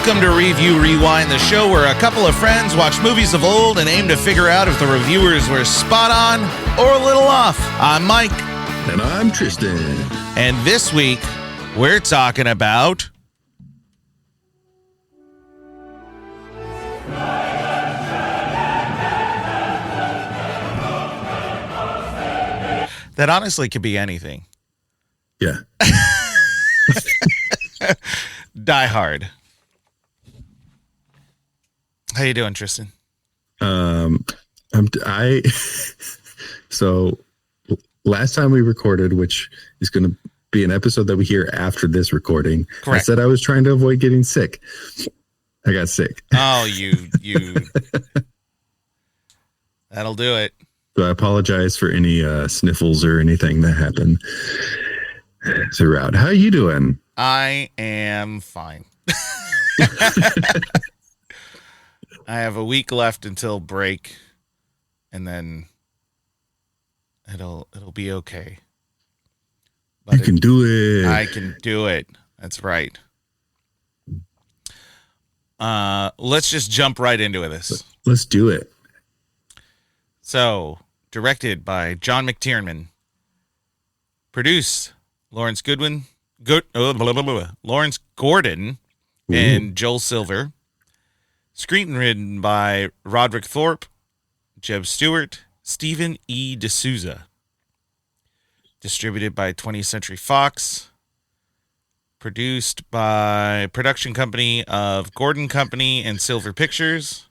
Welcome to Review Rewind, the show where a couple of friends watch movies of old and aim to figure out if the reviewers were spot on or a little off. I'm Mike. And I'm Tristan. And this week, we're talking about... that honestly could be anything. Yeah. Die Hard. How you doing, Tristan? So last time we recorded, which is going to be an episode that we hear after this recording. Correct. I said I was trying to avoid getting sick. I got sick. Oh, you. That'll do it. So I apologize for any sniffles or anything that happened throughout. How are you doing? I am fine. I have a week left until break, and then it'll be okay. But you can do it. I can do it. That's right. Let's just jump right into this. Let's do it. So, directed by John McTiernan, produced Lawrence Gordon, and Joel Silver. Screenwritten by Roderick Thorpe, Jeb Stewart, Stephen E. D'Souza. Distributed by 20th Century Fox. Produced by production company of Gordon Company and Silver Pictures.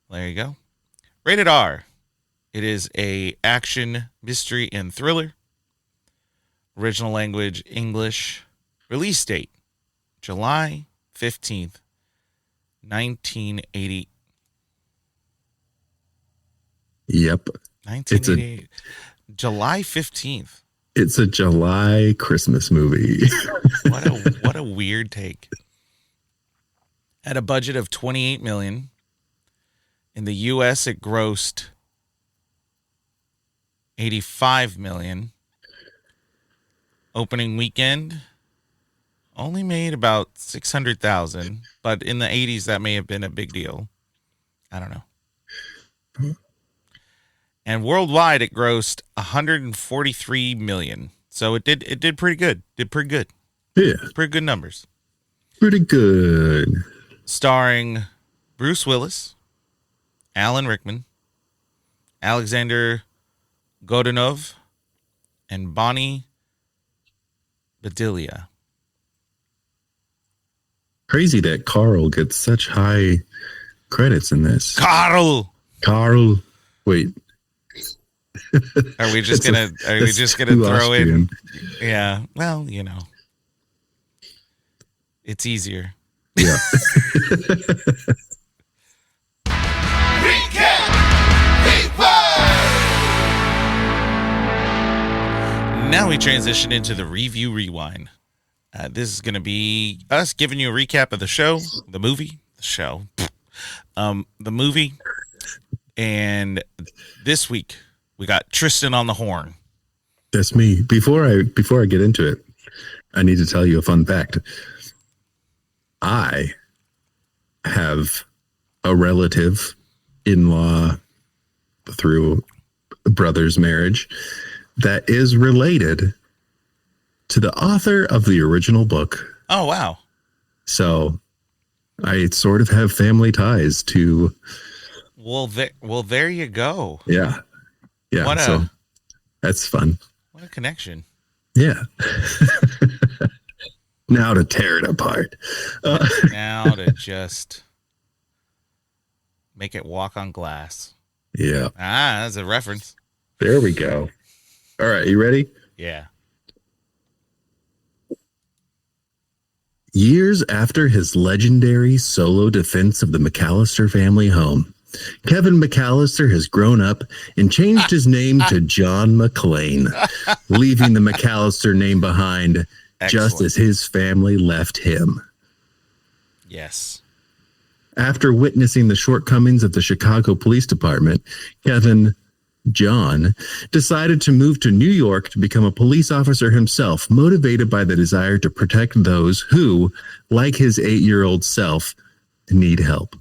There you go. Rated R. It is a action, mystery, and thriller. Original language, English. Release date, July 15th. 1980. Yep. 1988. July 15th. It's a July Christmas movie. What a weird take. At a budget of $28 million. In the US it grossed $85 million. Opening weekend only made about $600,000, but in the 80s that may have been a big deal. I don't know. And worldwide it grossed $143 million. So it did pretty good. Did pretty good. Yeah. Pretty good numbers. Pretty good. Starring Bruce Willis, Alan Rickman, Alexander Godunov, and Bonnie Bedelia. Crazy that Carl gets such high credits in this. Carl. Wait. Are we just gonna throw in? Yeah. Well, you know, it's easier. Yeah. Now we transition into the Review Rewind. This is going to be us giving you a recap of the show, the movie, the movie. And this week we got Tristan on the horn. That's me. Before I get into it, I need to tell you a fun fact. I have a relative in-law through brother's marriage that is related to the author of the original book. Oh, wow. So I sort of have family ties to... Well, there you go. Yeah. So that's fun. What a connection. Yeah. Now to tear it apart. Now to just make it walk on glass. Yeah. That's a reference. There we go. All right. You ready? Yeah. Years after his legendary solo defense of the McAllister family home, Kevin McAllister has grown up and changed his name to John McClane, leaving the McAllister name behind. Excellent. Just as his family left him. Yes. After witnessing the shortcomings of the Chicago Police Department, Kevin John, decided to move to New York to become a police officer himself, motivated by the desire to protect those who, like his 8-year-old self, need help.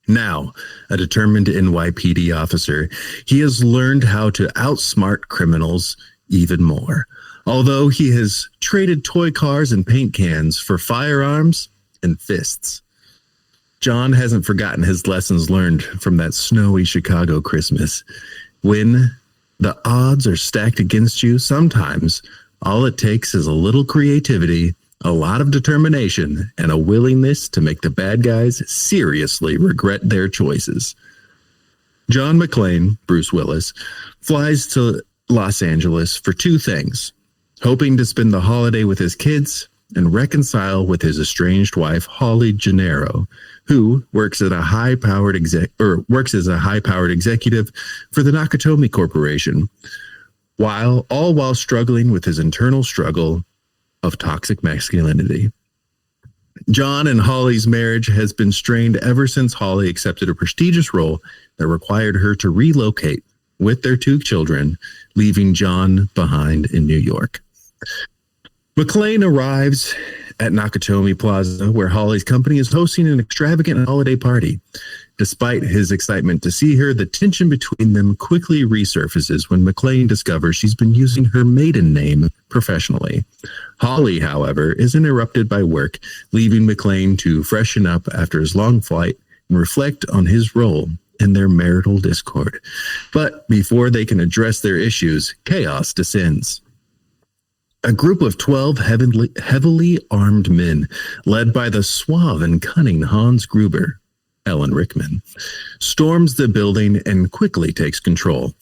Now, a determined NYPD officer, he has learned how to outsmart criminals even more. Although he has traded toy cars and paint cans for firearms and fists. John hasn't forgotten his lessons learned from that snowy Chicago Christmas. When the odds are stacked against you, sometimes all it takes is a little creativity, a lot of determination, and a willingness to make the bad guys seriously regret their choices. John McClane, Bruce Willis, flies to Los Angeles for two things: hoping to spend the holiday with his kids and reconcile with his estranged wife, Holly Gennaro, who works as a high-powered executive for the Nakatomi Corporation, while struggling with his internal struggle of toxic masculinity. John and Holly's marriage has been strained ever since Holly accepted a prestigious role that required her to relocate with their 2 children, leaving John behind in New York. McClane arrives at Nakatomi Plaza, where Holly's company is hosting an extravagant holiday party. Despite his excitement to see her, the tension between them quickly resurfaces when McClane discovers she's been using her maiden name professionally. Holly, however, is interrupted by work, leaving McClane to freshen up after his long flight and reflect on his role in their marital discord. But before they can address their issues, chaos descends. A group of 12 heavily armed men, led by the suave and cunning Hans Gruber, Alan Rickman, storms the building and quickly takes control.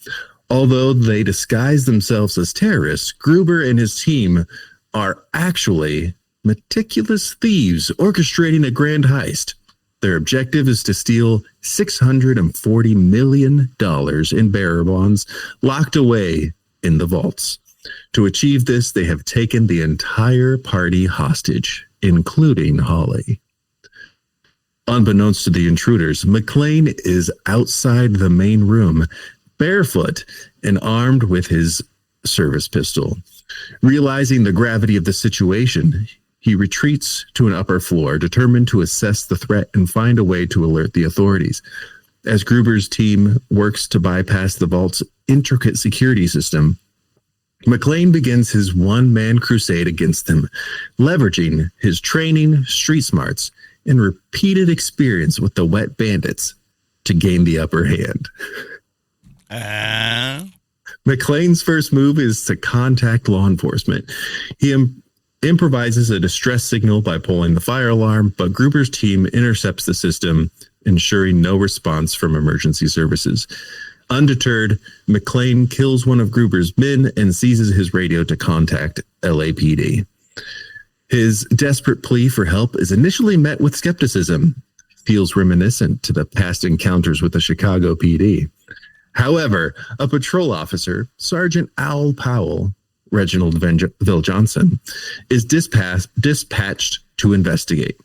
Although they disguise themselves as terrorists, Gruber and his team are actually meticulous thieves orchestrating a grand heist. Their objective is to steal $640 million in bearer bonds locked away in the vaults. To achieve this, they have taken the entire party hostage, including Holly. Unbeknownst to the intruders, McClane is outside the main room, barefoot and armed with his service pistol. Realizing the gravity of the situation, he retreats to an upper floor, determined to assess the threat and find a way to alert the authorities. As Gruber's team works to bypass the vault's intricate security system, McClane begins his one-man crusade against them, leveraging his training, street smarts, and repeated experience with the wet bandits to gain the upper hand. McClane's first move is to contact law enforcement. He improvises a distress signal by pulling the fire alarm, but Gruber's team intercepts the system, ensuring no response from emergency services. Undeterred, McClane kills one of Gruber's men and seizes his radio to contact LAPD. His desperate plea for help is initially met with skepticism, feels reminiscent to the past encounters with the Chicago PD. However, a patrol officer, Sergeant Al Powell, Reginald Ville Johnson, is dispatched to investigate.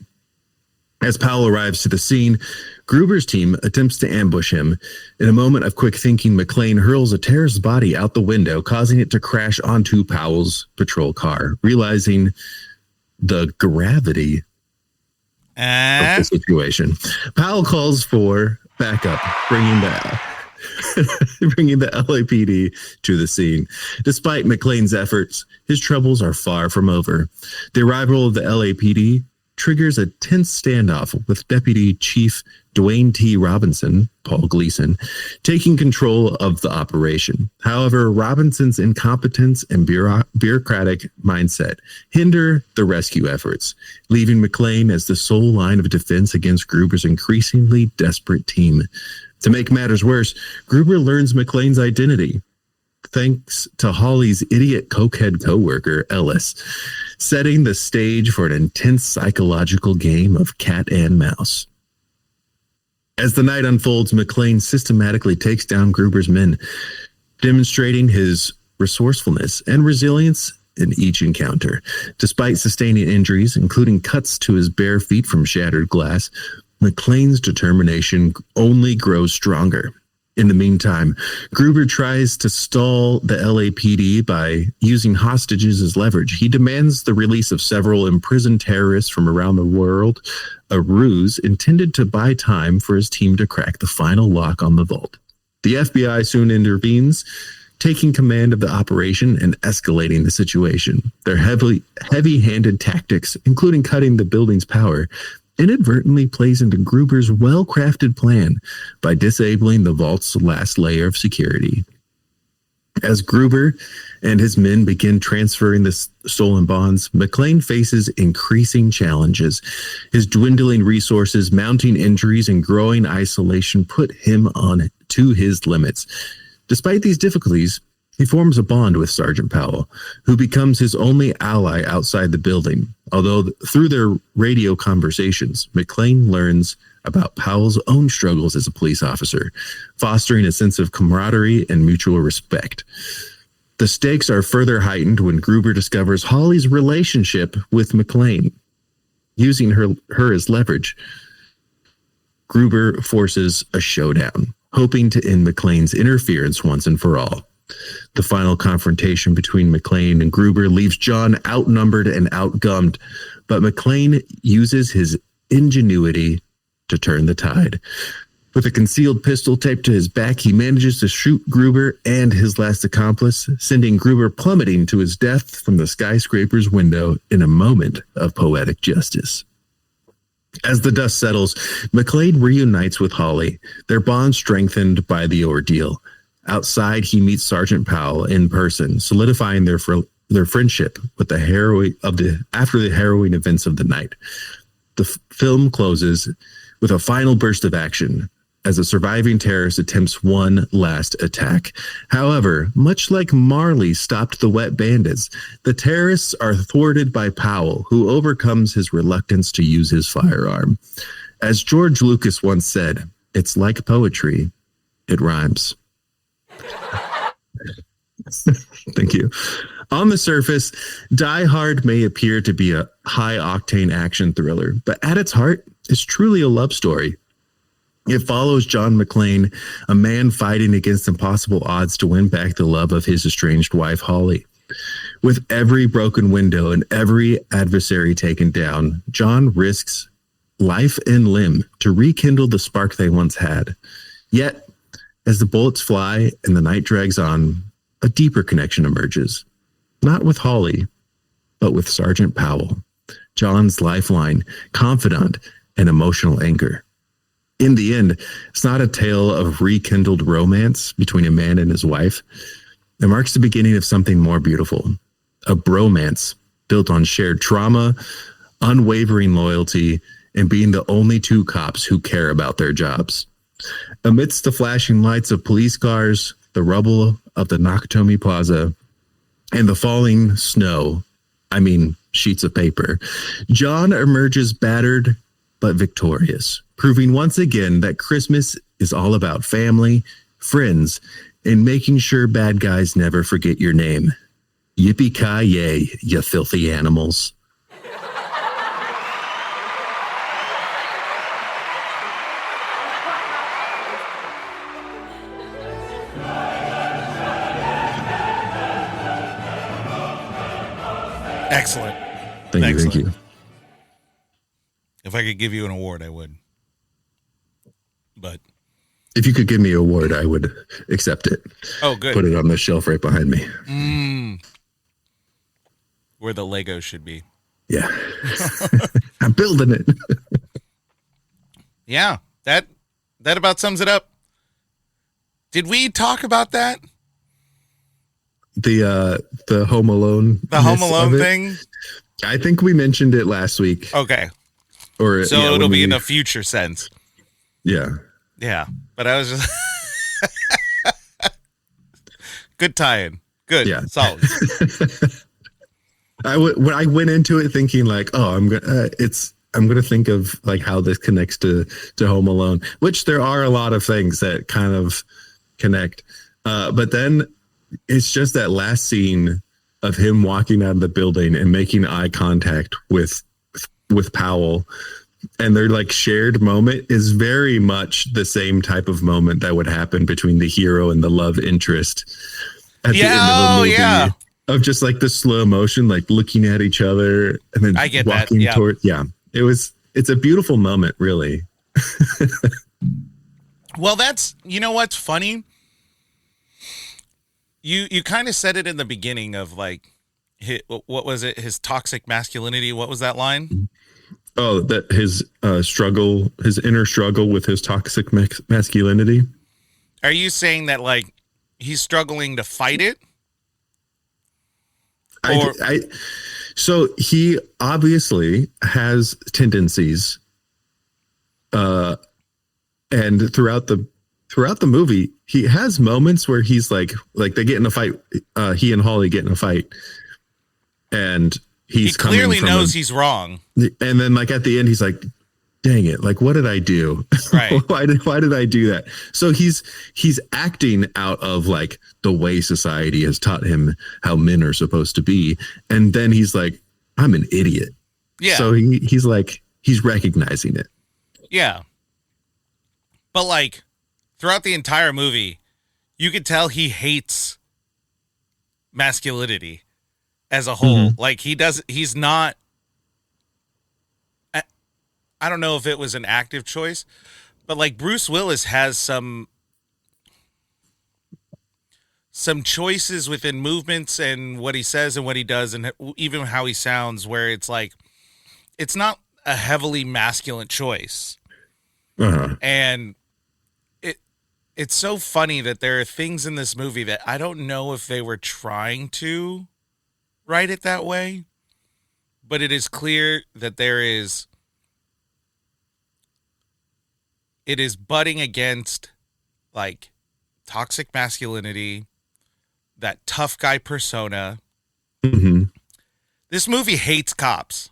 As Powell arrives to the scene, Gruber's team attempts to ambush him. In a moment of quick thinking, McClane hurls a terrorist's body out the window, causing it to crash onto Powell's patrol car. Realizing the gravity of the situation, Powell calls for backup, bringing the LAPD to the scene. Despite McClane's efforts, his troubles are far from over. The arrival of the LAPD triggers a tense standoff with Deputy Chief Dwayne T. Robinson, Paul Gleason, taking control of the operation. However, Robinson's incompetence and bureaucratic mindset hinder the rescue efforts, leaving McClane as the sole line of defense against Gruber's increasingly desperate team. To make matters worse, Gruber learns McClane's identity, thanks to Holly's idiot cokehead coworker, Ellis, setting the stage for an intense psychological game of cat and mouse. As the night unfolds, McClane systematically takes down Gruber's men, demonstrating his resourcefulness and resilience in each encounter. Despite sustaining injuries, including cuts to his bare feet from shattered glass, McClane's determination only grows stronger. In the meantime, Gruber tries to stall the LAPD by using hostages as leverage. He demands the release of several imprisoned terrorists from around the world, a ruse intended to buy time for his team to crack the final lock on the vault. The FBI soon intervenes, taking command of the operation and escalating the situation. Their heavy-handed tactics, including cutting the building's power, inadvertently plays into Gruber's well-crafted plan by disabling the vault's last layer of security. As Gruber and his men begin transferring the stolen bonds, McLean faces increasing challenges. His dwindling resources, mounting injuries, and growing isolation put him on to his limits. Despite these difficulties, he forms a bond with Sergeant Powell, who becomes his only ally outside the building. Although through their radio conversations, McLean learns about Powell's own struggles as a police officer, fostering a sense of camaraderie and mutual respect. The stakes are further heightened when Gruber discovers Holly's relationship with McLean. Using her as leverage, Gruber forces a showdown, hoping to end McLean's interference once and for all. The final confrontation between McLean and Gruber leaves John outnumbered and outgunned, but McLean uses his ingenuity to turn the tide. With a concealed pistol taped to his back, he manages to shoot Gruber and his last accomplice, sending Gruber plummeting to his death from the skyscraper's window in a moment of poetic justice. As the dust settles, McLean reunites with Holly, their bond strengthened by the ordeal. Outside, he meets Sergeant Powell in person, solidifying their friendship with after the harrowing events of the night. The film closes with a final burst of action as a surviving terrorist attempts one last attack. However, much like Marley stopped the wet bandits, the terrorists are thwarted by Powell, who overcomes his reluctance to use his firearm. As George Lucas once said, "It's like poetry. It rhymes." Thank you. On the surface, Die Hard may appear to be a high-octane action thriller, but at its heart, it's truly a love story. It follows John McClane, a man fighting against impossible odds to win back the love of his estranged wife, Holly. With every broken window and every adversary taken down, John risks life and limb to rekindle the spark they once had. Yet, as the bullets fly and the night drags on, a deeper connection emerges. Not with Holly, but with Sergeant Powell, John's lifeline, confidant, and emotional anchor. In the end, it's not a tale of rekindled romance between a man and his wife. It marks the beginning of something more beautiful, a bromance built on shared trauma, unwavering loyalty, and being the only two cops who care about their jobs. Amidst the flashing lights of police cars, the rubble of the Nakatomi Plaza, and the falling snow, sheets of paper, John emerges battered but victorious, proving once again that Christmas is all about family, friends, and making sure bad guys never forget your name. Yippie-Ki-Yay, you filthy animals. Excellent. Thank you. If I could give you an award, I would. But if you could give me an award, I would accept it. Oh, good. Put it on the shelf right behind me. Where the Legos should be. Yeah. I'm building it. Yeah, that about sums it up. Did we talk about that? The Home Alone. The Home Alone thing? I think we mentioned it last week. Okay. So it'll be in a future sense. Yeah. Yeah. But I was just good tie-in. Good. Yeah. Solid. When I went into it thinking like, oh, I'm gonna think of like how this connects to Home Alone, which there are a lot of things that kind of connect. But then it's just that last scene of him walking out of the building and making eye contact with Powell and their like shared moment is very much the same type of moment that would happen between the hero and the love interest at the end of a movie. Yeah. Of just like the slow motion, like looking at each other and then I get walking that. Yeah. toward. Yeah, it's a beautiful moment, really. Well, that's, you know what's funny? You kind of said it in the beginning of like, what was it? His toxic masculinity. What was that line? Oh, that his struggle, his inner struggle with his toxic masculinity. Are you saying that like he's struggling to fight it? So he obviously has tendencies, and throughout the movie, he has moments where he's like they get in a fight. He and Holly get in a fight, and he clearly knows he's wrong. And then like at the end, he's like, "Dang it! Like, what did I do? Right? why did I do that?" So he's acting out of like the way society has taught him how men are supposed to be, and then he's like, "I'm an idiot." Yeah. So he's like he's recognizing it. Yeah. But like throughout the entire movie, you could tell he hates masculinity as a whole. Mm-hmm. Like he's not, I don't know if it was an active choice, but like Bruce Willis has some choices within movements and what he says and what he does and even how he sounds where it's like, it's not a heavily masculine choice. Uh-huh. And it's so funny that there are things in this movie that I don't know if they were trying to write it that way, but it is clear that it is butting against like toxic masculinity, that tough guy persona. Mm-hmm. This movie hates cops.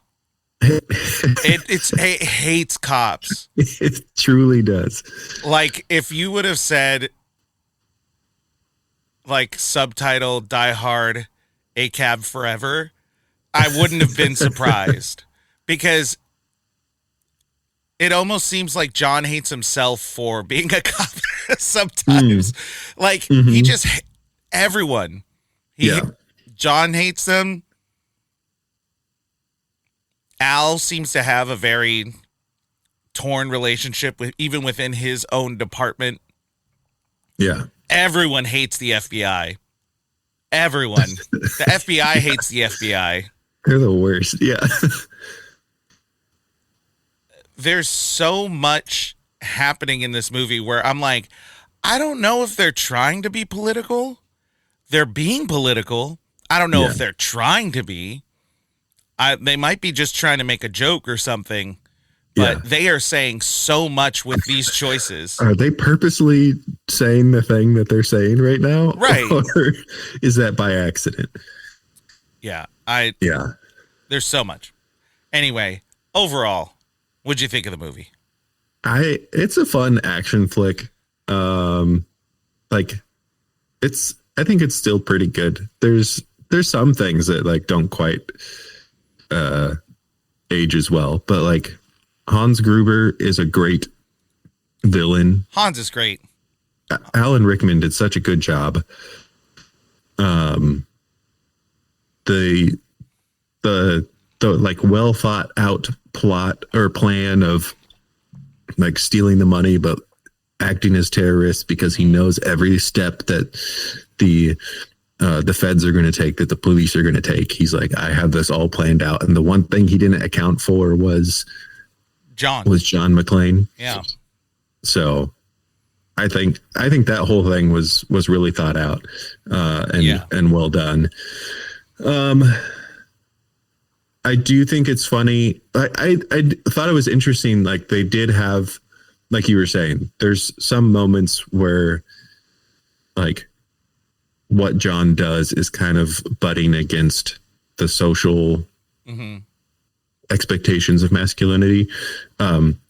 It hates cops. It truly does. Like if you would have said like subtitle Die Hard A Cab Forever, I wouldn't have been surprised because it almost seems like John hates himself for being a cop sometimes. Like he just everyone. John hates them. Al seems to have a very torn relationship with even within his own department. Yeah. Everyone hates the FBI. Everyone. The FBI hates the FBI. They're the worst. Yeah. There's so much happening in this movie where I'm like, I don't know if they're trying to be political. They're being political. I don't know if they're trying to be. They might be just trying to make a joke or something, but they are saying so much with these choices. Are they purposely saying the thing that they're saying right now? Right. Or is that by accident? Yeah. There's so much. Anyway, overall, what'd you think of the movie? It's a fun action flick. I think it's still pretty good. There's some things that like don't quite age as well, but like Hans Gruber is a great villain. Hans is great. Alan Rickman did such a good job. The like well thought out plot or plan of like stealing the money but acting as terrorists because he knows every step that the feds are going to take, that the police are going to take. He's like, I have this all planned out. And the one thing he didn't account for was John McClane. Yeah. So I think that whole thing was really thought out and well done. I do think it's funny. I thought it was interesting. Like they did have, like you were saying, there's some moments where like what John does is kind of butting against the social expectations of masculinity.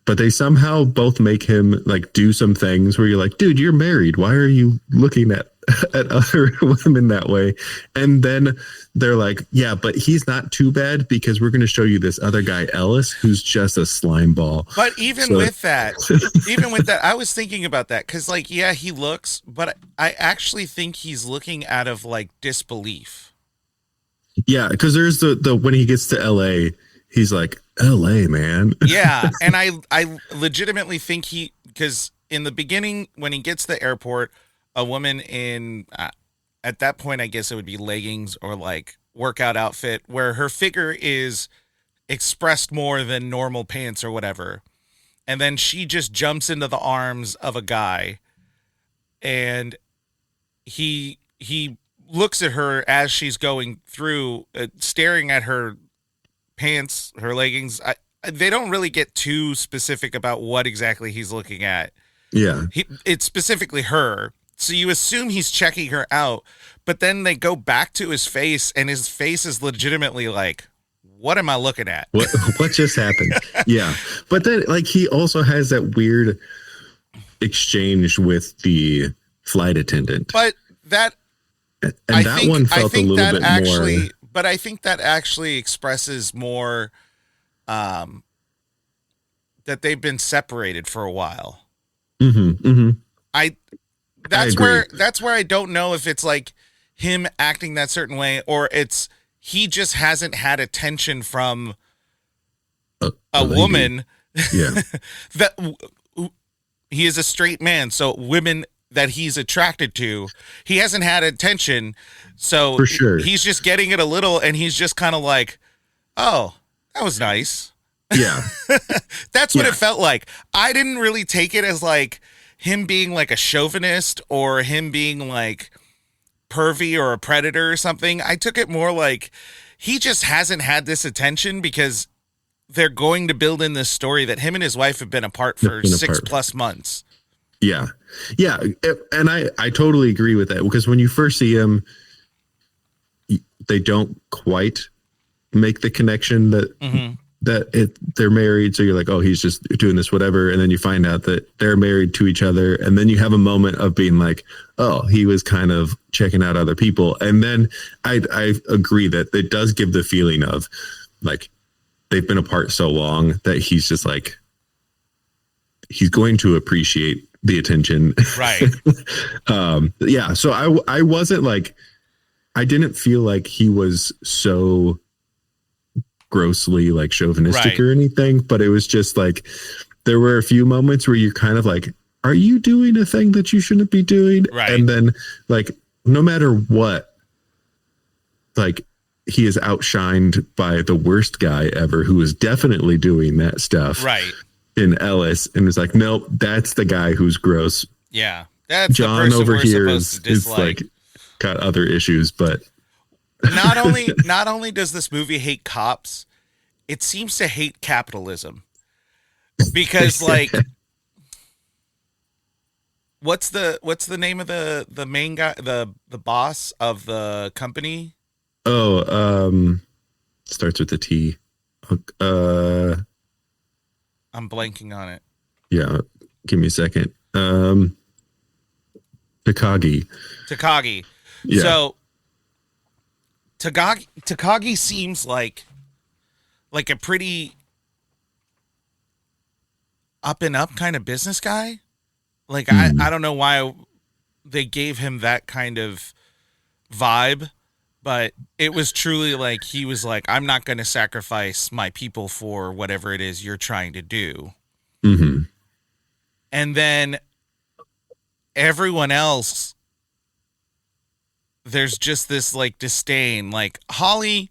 but they somehow both make him like do some things where you're like, dude, you're married. Why are you looking at other women that way? And then they're like, yeah, but he's not too bad because we're going to show you this other guy, Ellis, who's just a slime ball. But even with that, I was thinking about that because, like, yeah, he looks, but I actually think he's looking out of like disbelief. Yeah, because there's the when he gets to LA, he's like, LA, man. Yeah, and I legitimately think because in the beginning when he gets to the airport, a woman in at that point I guess it would be leggings or like workout outfit where her figure is expressed more than normal pants or whatever, and then she just jumps into the arms of a guy, and he looks at her as she's going through, staring at her pants, her leggings. They don't really get too specific about what exactly he's looking at. Yeah. It's specifically her. So you assume he's checking her out, but then they go back to his face, and his face is legitimately like, what am I looking at? What just happened? Yeah. But then, like, he also has that weird exchange with the flight attendant. But that... And that one felt a little bit more... But I think that actually expresses more that they've been separated for a while. Mm-hmm, mm-hmm. That's where I don't know if it's like him acting that certain way or it's he just hasn't had attention from a woman. Yeah. That he is a straight man, so women that he's attracted to, he hasn't had attention, so for sure he's just getting it a little, and he's just kind of like, oh, that was nice. Yeah. That's what it felt like. I didn't really take it as like him being like a chauvinist or him being like pervy or a predator or something. I took it more like he just hasn't had this attention because they're going to build in this story that him and his wife have been apart for 6+ months. Yeah. Yeah. And I totally agree with that because when you first see him, they don't quite make the connection that they're married. So you're like, oh, he's just doing this, whatever. And then you find out that they're married to each other. And then you have a moment of being like, oh, he was kind of checking out other people. And then I agree that it does give the feeling of like they've been apart so long that he's just like, he's going to appreciate the attention. Right. Yeah. So I wasn't like, I didn't feel like he was so grossly like chauvinistic or anything, but it was just like, there were a few moments where you're kind of like, are you doing a thing that you shouldn't be doing? Right. And then like, no matter what, like he is outshined by the worst guy ever, who is definitely doing that stuff. Right. In Ellis, and it's like, nope, that's the guy who's gross. Yeah, that's John the over here is like got other issues, but not only does this movie hate cops, it seems to hate capitalism because like, what's the name of the main guy, the boss of the company? Oh, starts with a T. I'm blanking on it. Yeah, give me a second. Takagi. Yeah. So Takagi seems like a pretty up and up kind of business guy. Like I don't know why they gave him that kind of vibe, but it was truly like he was like, I'm not going to sacrifice my people for whatever it is you're trying to do. Mm-hmm. And then everyone else, there's just this like disdain. Like Holly,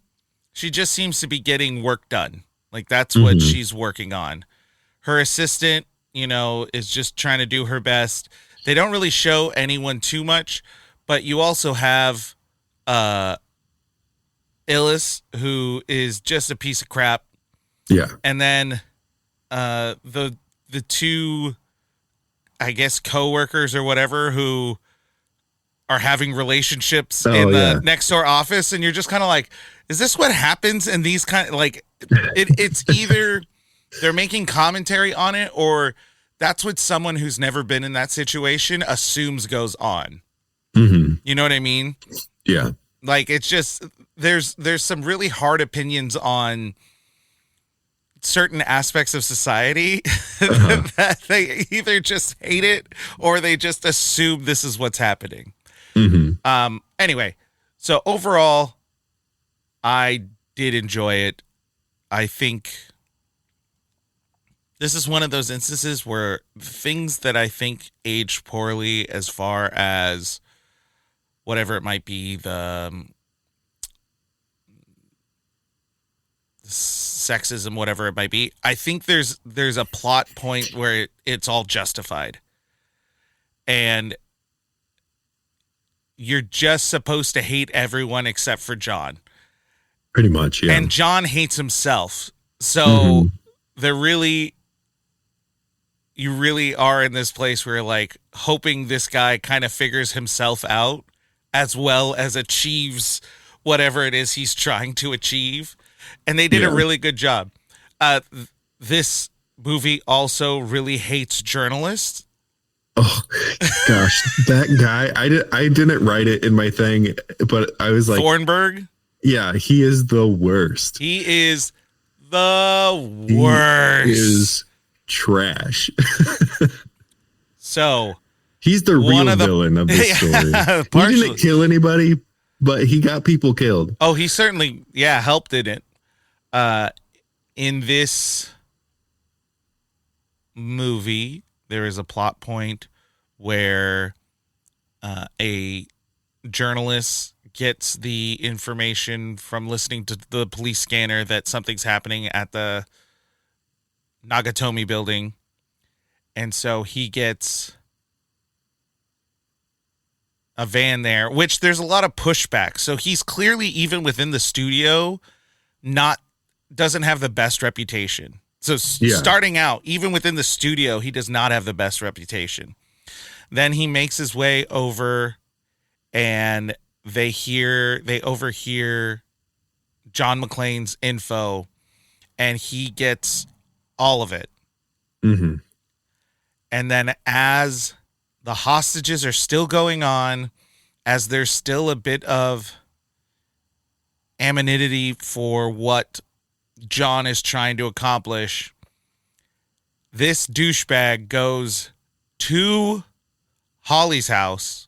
she just seems to be getting work done. Like that's what she's working on. Her assistant, is just trying to do her best. They don't really show anyone too much, but you also have Willis, who is just a piece of crap. Yeah. And then the two, I guess, co-workers or whatever who are having relationships in the next door office, and you're just kind of like, is this what happens in these kind of like it's either they're making commentary on it, or that's what someone who's never been in that situation assumes goes on. Mm-hmm. You know what I mean? Yeah. Like, it's just, there's some really hard opinions on certain aspects of society that they either just hate it or they just assume this is what's happening. Mm-hmm. Anyway, so overall, I did enjoy it. I think this is one of those instances where things that I think age poorly, as far as whatever it might be, the sexism, whatever it might be, I think there's a plot point where it's all justified. And you're just supposed to hate everyone except for John. Pretty much, yeah. And John hates himself. So you really are in this place where, like, hoping this guy kind of figures himself out as well as achieves whatever it is he's trying to achieve. And they did a really good job. This movie also really hates journalists. Oh gosh, that guy! I didn't write it in my thing, but I was like, Thornburg. Yeah, he is the worst. He is the worst. He is trash. So he's the real villain of this story. He didn't kill anybody, but he got people killed. Oh, he certainly, helped in it. In this movie, there is a plot point where a journalist gets the information from listening to the police scanner that something's happening at the Nagatomi building. And so he gets a van there, which there's a lot of pushback. So he's clearly, even within the studio, doesn't have the best reputation. So starting out, even within the studio, he does not have the best reputation. Then he makes his way over, and they overhear John McClane's info, and he gets all of it. Mm-hmm. And then as the hostages are still going on, as there's still a bit of anonymity for what John is trying to accomplish, this douchebag goes to Holly's house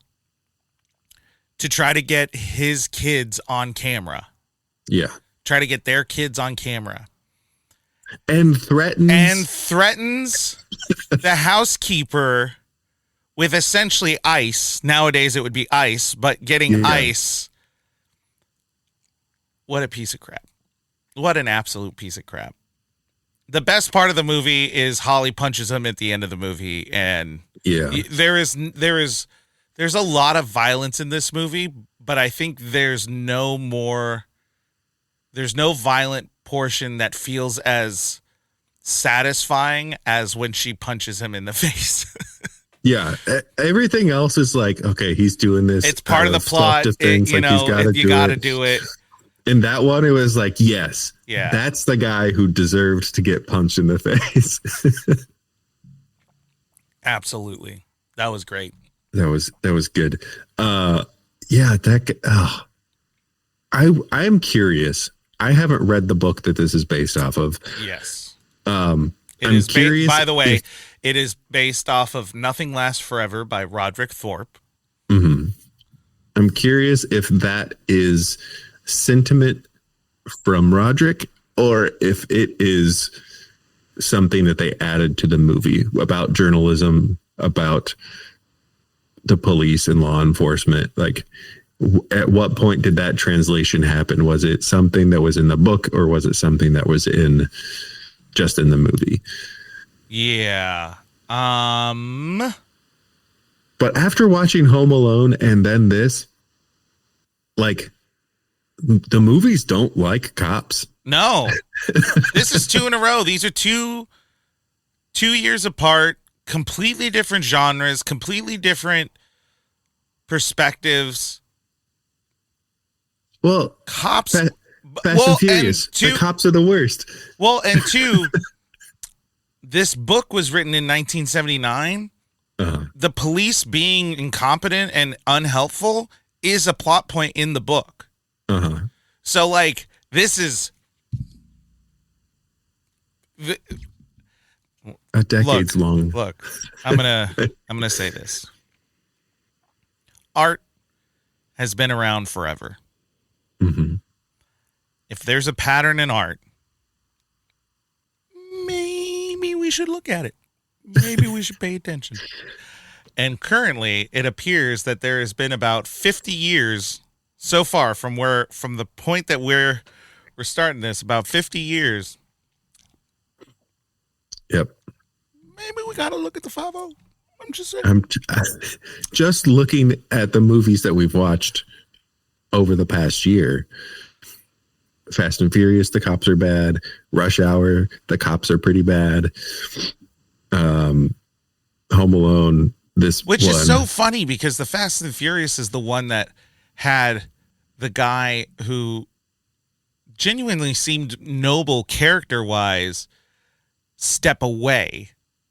to try to get his kids on camera. Yeah. Try to get their kids on camera. And threatens the housekeeper with essentially ice. Nowadays it would be ice, but getting ice. What a piece of crap. What an absolute piece of crap. The best part of the movie is Holly punches him at the end of the movie, and there's a lot of violence in this movie, but I think there's no violent portion that feels as satisfying as when she punches him in the face. Yeah, everything else is like, okay, he's doing this. It's part of the plot. You got to do it. In that one, it was like, yes, that's the guy who deserved to get punched in the face. Absolutely, that was great. That was good. I am curious. I haven't read the book that this is based off of. Yes. I'm curious. By the way, it is based off of Nothing Lasts Forever by Roderick Thorpe. Mm-hmm. I'm curious if that is sentiment from Roderick or if it is something that they added to the movie about journalism, about the police and law enforcement. Like, at what point did that translation happen? Was it something that was in the book, or was it something that was just in the movie? Yeah. But after watching Home Alone and then this, like, the movies don't like cops. No. This is 2 in a row. These are two years apart, completely different genres, completely different perspectives. Well, cops, Fast and Furious. The cops are the worst. Well, and this book was written in 1979. The police being incompetent and unhelpful is a plot point in the book. So, like, this is a decades long. Look, I'm gonna say this. Art has been around forever. If there's a pattern in art, maybe we should look at it. Maybe we should pay attention. And currently, it appears that there has been about 50 years so far from the point that we're starting this, about 50 years. Yep. Maybe we got to look at the 5-0. I'm just saying. I'm just looking at the movies that we've watched over the past year. Fast and Furious, the cops are bad. Rush Hour, the cops are pretty bad. Home Alone, which is so funny because the Fast and Furious is the one that had the guy who genuinely seemed noble character-wise step away,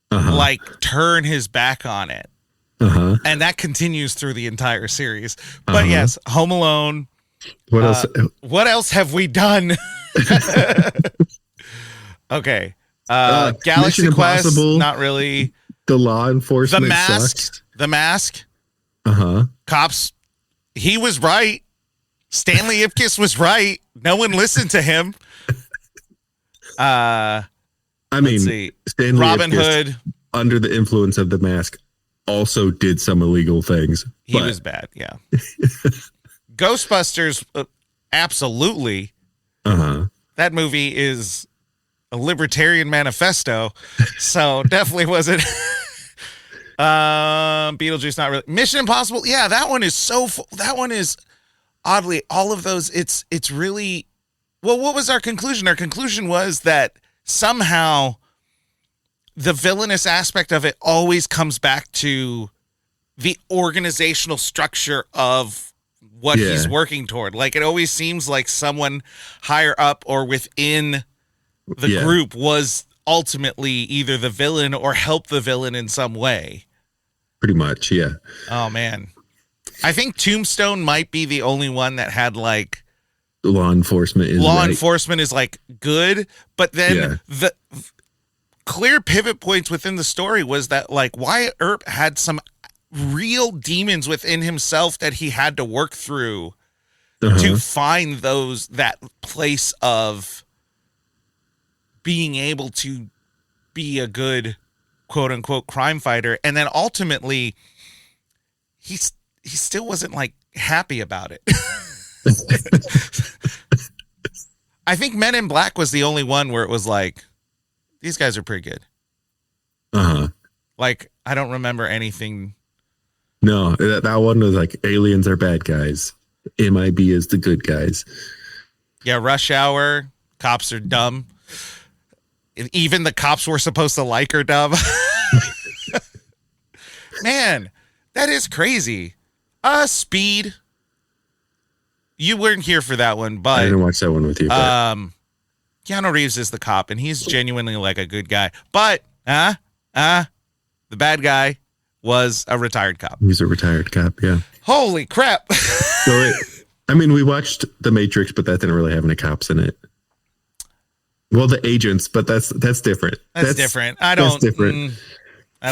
like turn his back on it. And that continues through the entire series. But yes, Home Alone. What else? What else have we done? Okay. Galaxy Quest, Impossible, not really. The Law Enforcement The Mask. sucks. The Mask. Cops. He was right. Stanley Ipkiss was right. No one listened to him. I mean, Stanley Robin Ipkiss, Hood, under the influence of the Mask, also did some illegal things. He was bad, yeah. Ghostbusters, absolutely. That movie is a libertarian manifesto, so definitely wasn't. Beetlejuice, not really. Mission Impossible, yeah, that one is that one is oddly, all of those, it's really, well, what was our conclusion? Our conclusion was that somehow the villainous aspect of it always comes back to the organizational structure of what he's working toward. Like, it always seems like someone higher up or within the group was ultimately either the villain or helped the villain in some way. Pretty much, yeah. Oh, man. I think Tombstone might be the only one that had, like, law enforcement is like good, but then the clear pivot points within the story was that, like, Wyatt Earp had some real demons within himself that he had to work through to find that place of being able to be a good quote unquote crime fighter. And then ultimately he still wasn't, like, happy about it. I think Men in Black was the only one where it was like, these guys are pretty good. Like, I don't remember anything. No, that one was like, aliens are bad guys. MIB is the good guys. Yeah, Rush Hour, cops are dumb. Even the cops we're supposed to like are dumb. Man, that is crazy. Speed. You weren't here for that one, but I didn't watch that one with you. Keanu Reeves is the cop, and he's genuinely like a good guy. But the bad guy was a retired cop. He's a retired cop, yeah. Holy crap! I mean, we watched The Matrix, but that didn't really have any cops in it. Well, the agents, but that's different. That's different. I don't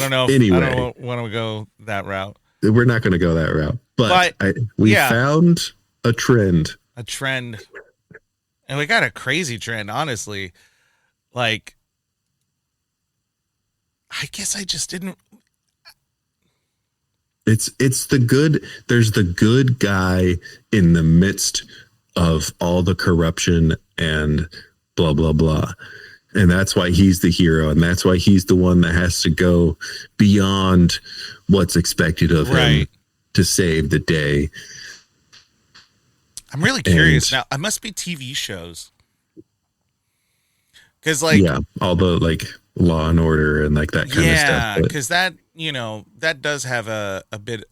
know. Anyway, I don't want to go that route. We're not going to go that route. But we found a trend. A trend. And we got a crazy trend, honestly. Like, I guess I just didn't. It's the good. There's the good guy in the midst of all the corruption and blah, blah, blah. And that's why he's the hero. And that's why he's the one that has to go beyond what's expected of him to save the day. I'm really curious now. It must be TV shows. Because, like, all the, like, Law and Order and, like, that kind of stuff. Yeah, because that, that does have a bit.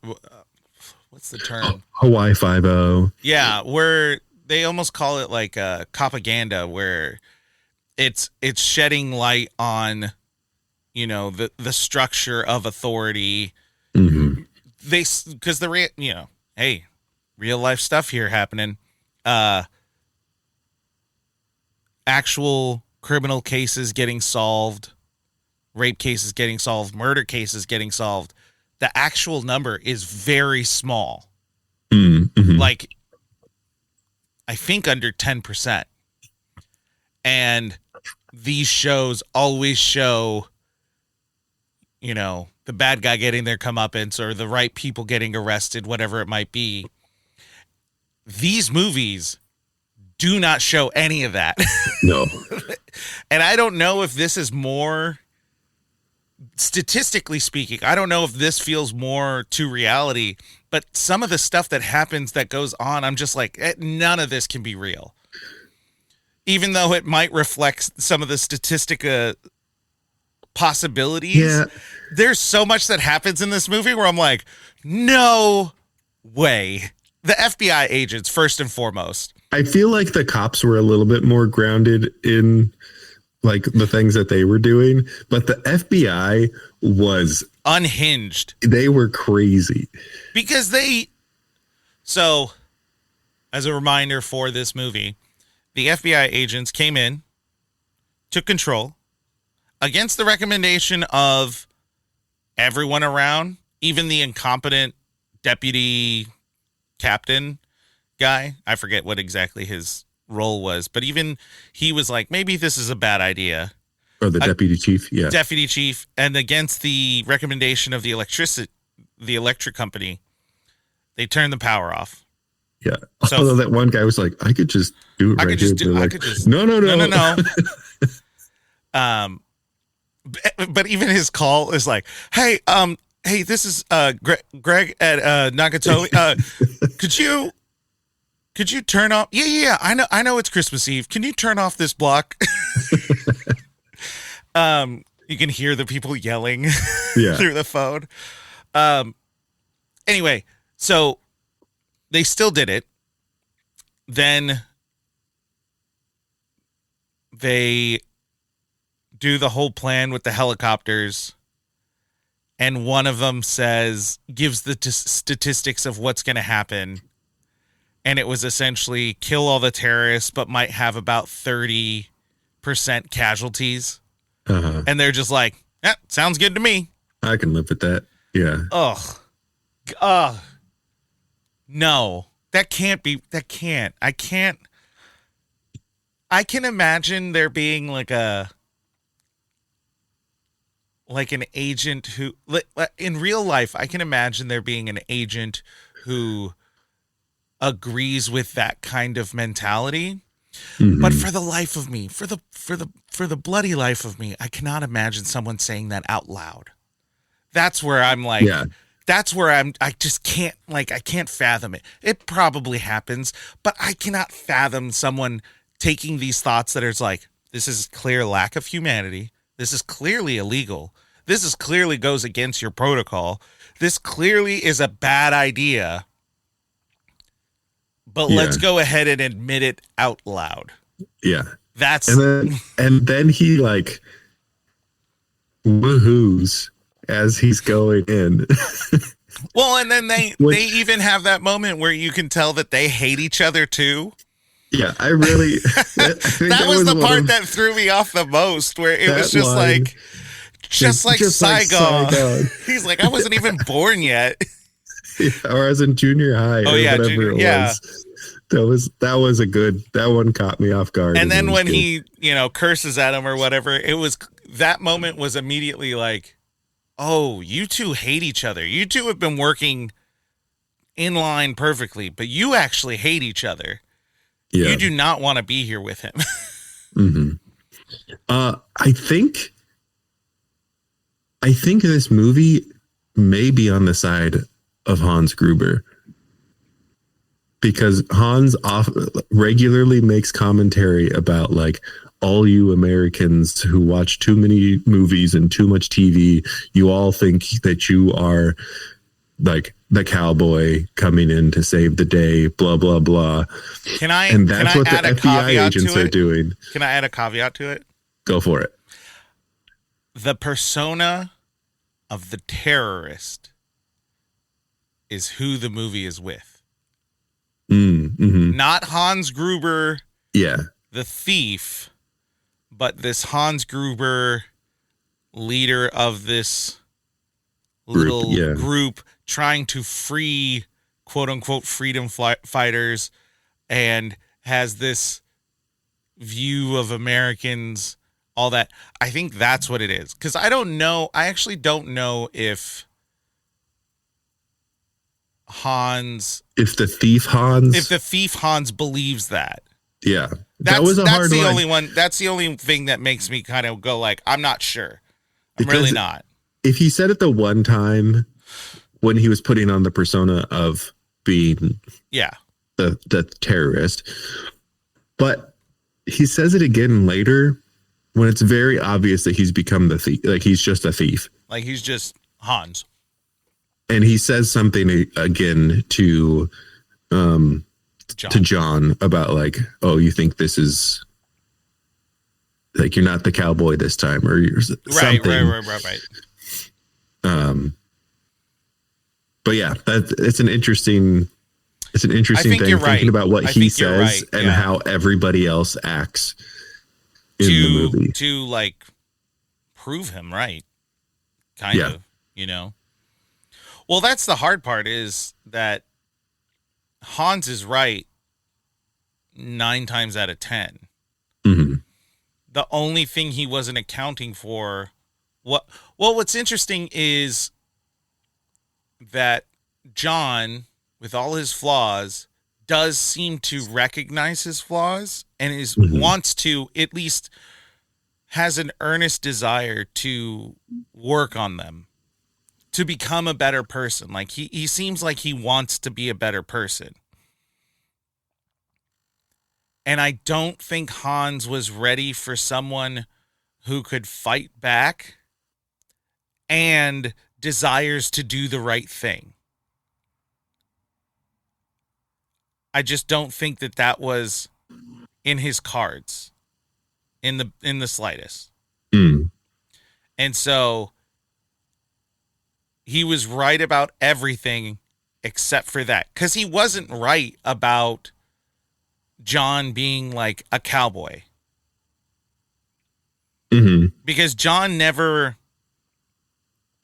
What's the term? Hawaii 5-0. Yeah, where they almost call it like propaganda, where it's shedding light on the structure of authority. Mm-hmm. Because hey, real life stuff here happening. Actual criminal cases getting solved, rape cases getting solved, murder cases getting solved. The actual number is very small. Mm-hmm. Like, I think under 10%. And these shows always show, the bad guy getting their comeuppance or the right people getting arrested, whatever it might be. These movies do not show any of that. No. And I don't know if this is more, statistically speaking, I don't know if this feels more to reality, but some of the stuff that happens that goes on, I'm just like, none of this can be real. Even though it might reflect some of the statistic possibilities. Yeah. There's so much that happens in this movie where I'm like, no way. The FBI agents, first and foremost. I feel like the cops were a little bit more grounded in like the things that they were doing, but the FBI was unhinged. They were crazy. Because so as a reminder for this movie, the FBI agents came in, took control against the recommendation of everyone around, even the incompetent deputy captain guy. I forget what exactly his role was, but even he was like, maybe this is a bad idea. Or the deputy chief, yeah. Deputy chief, and against the recommendation of the electric company, they turned the power off. Yeah. So, although that one guy was like, I could just do it right here. No. But even his call is like, hey, this is Greg at Nakatomi. Could you turn off? Yeah. I know it's Christmas Eve. Can you turn off this block? You can hear the people yelling through the phone. Anyway, so they still did it. Then they do the whole plan with the helicopters. And one of them gives the statistics of what's going to happen. And it was essentially kill all the terrorists, but might have about 30% casualties. Uh-huh. And they're just like, yeah, sounds good to me. I can live with that. Yeah. Ugh. No, that can't be. That can't. I can't. I can imagine there being like an agent who, in real life, I can imagine there being an agent who agrees with that kind of mentality. Mm-hmm. But for the life of me, for the bloody life of me, I cannot imagine someone saying that out loud. That's where I'm like, that's where I just can't, I can't fathom it. It probably happens, but I cannot fathom someone taking these thoughts that is like, this is clear lack of humanity. This is clearly illegal. This is clearly goes against your protocol. This clearly is a bad idea. But let's go ahead and admit it out loud. Yeah. That's and then he like woohoos as he's going in. Well, and then they even have that moment where you can tell that they hate each other too. Yeah, I really that was the part that threw me off the most, where it was just like Saigon. He's like, I wasn't even born yet. Yeah, or as in junior high. Oh yeah, junior, yeah. That was a good. That one caught me off guard. And then when he, curses at him or whatever, it was that moment was immediately like, oh, you two hate each other. You two have been working in line perfectly, but you actually hate each other. Yeah. You do not want to be here with him. Mm-hmm. I think this movie may be on the side of Hans Gruber, because Hans regularly makes commentary about like, all you Americans who watch too many movies and too much TV, you all think that you are like the cowboy coming in to save the day, blah, blah, blah. And that's what the FBI agents are doing. Can I add a caveat to it? Go for it. the persona of the terrorist is who the movie is with. Mm-hmm. Not Hans Gruber, Yeah. the thief, but this Hans Gruber, leader of this little group trying to free, quote unquote, freedom fighters, and has this view of Americans, all that. I think that's what it is. Because I don't know. I actually don't know if If the thief Hans believes that. Yeah. That was a hard the line. only one. That's the only thing that makes me kind of go like, I'm not sure. I'm really not. If he said it the one time when he was putting on the persona of being the terrorist, but he says it again later when it's very obvious that he's become the thief. Like he's just a thief. Like he's just Hans. And he says something again to John about like, oh, you think this is like you're not the cowboy this time, or you're something. Right. But yeah, it's an interesting thing thinking about what he says and how everybody else acts in the movie to like prove him right, kind of, you know. Well, that's the hard part, is that Hans is right 9 times out of 10. Mm-hmm. The only thing he wasn't accounting for, what's interesting is that John, with all his flaws, does seem to recognize his flaws and wants to, at least has an earnest desire to work on them, to become a better person. Like he seems like he wants to be a better person. And I don't think Hans was ready for someone who could fight back and desires to do the right thing. I just don't think that was in his cards in the slightest. Mm. And so he was right about everything except for that. Because he wasn't right about John being like a cowboy. Mm-hmm. Because John never...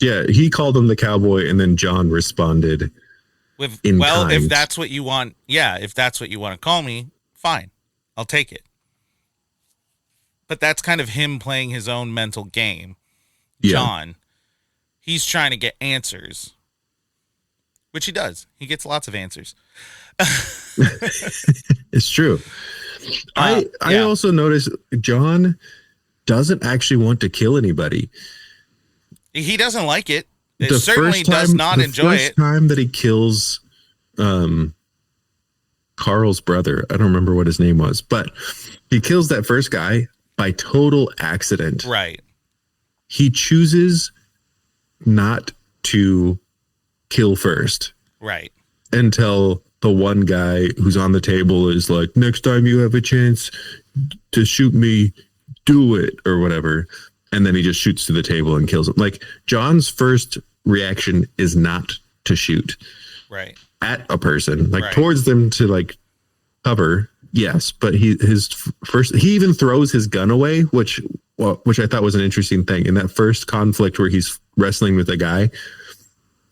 Yeah, he called him the cowboy, and then John responded with, kind. If that's what you want, if that's what you want to call me, fine. I'll take it. But that's kind of him playing his own mental game. John, he's trying to get answers, which he does. He gets lots of answers. It's true. I also noticed John doesn't actually want to kill anybody. He doesn't like it. It certainly does not enjoy it. The first time that he kills Carl's brother, I don't remember what his name was, but he kills that first guy by total accident. Right. He chooses not to kill first. Right. Until the one guy who's on the table is like, next time you have a chance to shoot me, do it, or whatever. And then he just shoots through the table and kills him. Like, John's first reaction is not to shoot at a person, like towards them to like cover. Yes. But he even throws his gun away, which I thought was an interesting thing in that first conflict where he's wrestling with a guy.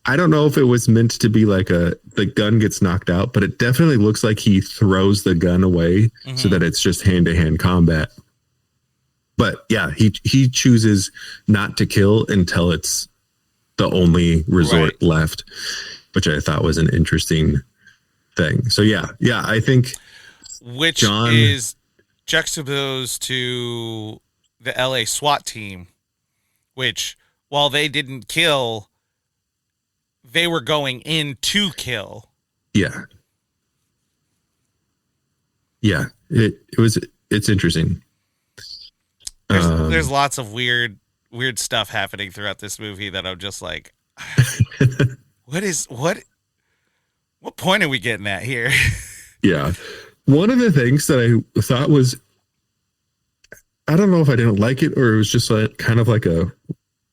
I don't know if it was meant to be like the gun gets knocked out, but it definitely looks like he throws the gun away so that it's just hand-to-hand combat. But yeah, he chooses not to kill until it's the only resort left, which I thought was an interesting thing. So yeah, I think John is juxtaposed to the LA SWAT team, which while they didn't kill, they were going in to kill. Yeah. Yeah. It's interesting. There's lots of weird stuff happening throughout this movie that I'm just like, what point are we getting at here? Yeah. One of the things that I thought was I don't know if I didn't like it or it was just like kind of like a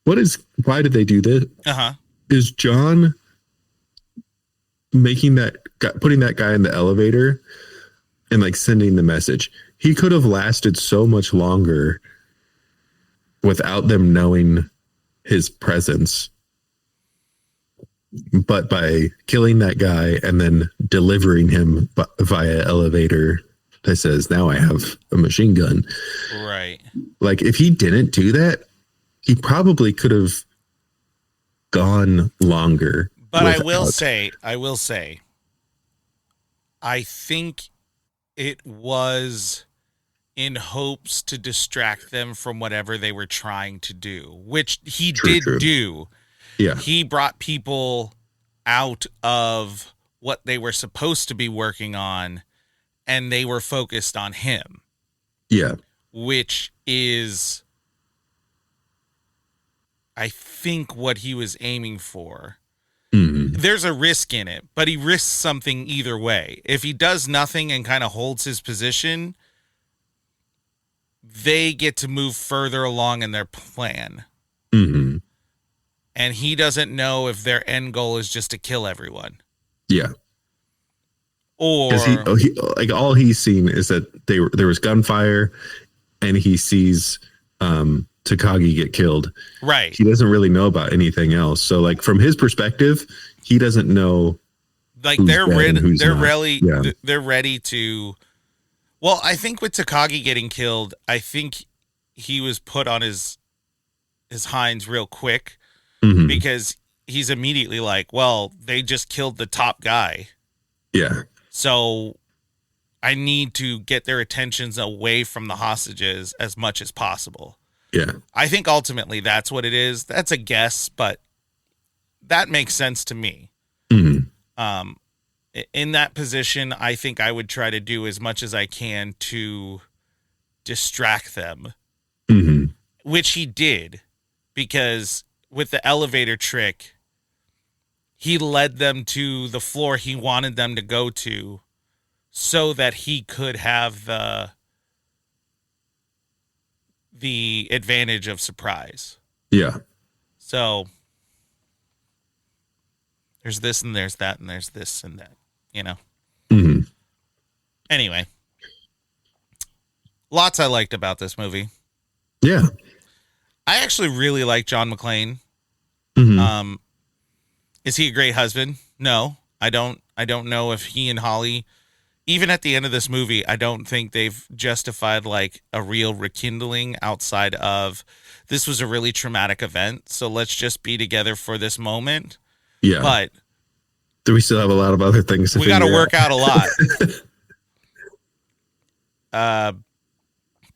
why did they do this? Uh-huh. Is John putting that guy in the elevator and like sending the message? He could have lasted so much longer without them knowing his presence. But by killing that guy and then delivering him via elevator that says, now I have a machine gun. Right. Like if he didn't do that, he probably could have gone longer. But I will say, I think it was in hopes to distract them from whatever they were trying to do, which he did do. Yeah. He brought people out of what they were supposed to be working on, and they were focused on him. Yeah. Which is, I think, what he was aiming for. Mm-hmm. There's a risk in it, but he risks something either way. If he does nothing and kind of holds his position, they get to move further along in their plan. Mm-hmm. And he doesn't know if their end goal is just to kill everyone. Yeah. Or he like all he's seen is that there was gunfire, and he sees Takagi get killed. Right. He doesn't really know about anything else. So like from his perspective, he doesn't know. Like they're ready to. Well, I think with Takagi getting killed, I think he was put on his hinds real quick. Mm-hmm. Because he's immediately like, well, they just killed the top guy. Yeah. So I need to get their attentions away from the hostages as much as possible. Yeah. I think ultimately that's what it is. That's a guess, but that makes sense to me. Mm-hmm. In that position, I think I would try to do as much as I can to distract them, mm-hmm. which he did, because with the elevator trick, he led them to the floor he wanted them to go to so that he could have the advantage of surprise. Yeah. So there's this and there's that and there's this and that, you know? Mm-hmm. Anyway, lots I liked about this movie. Yeah. I actually really like John McClane. Mm-hmm. Is he a great husband? No, I don't know if he and Holly, even at the end of this movie, I don't think they've justified like a real rekindling outside of this was a really traumatic event. So let's just be together for this moment. Yeah. But we still have a lot of other things to we got to work out a lot.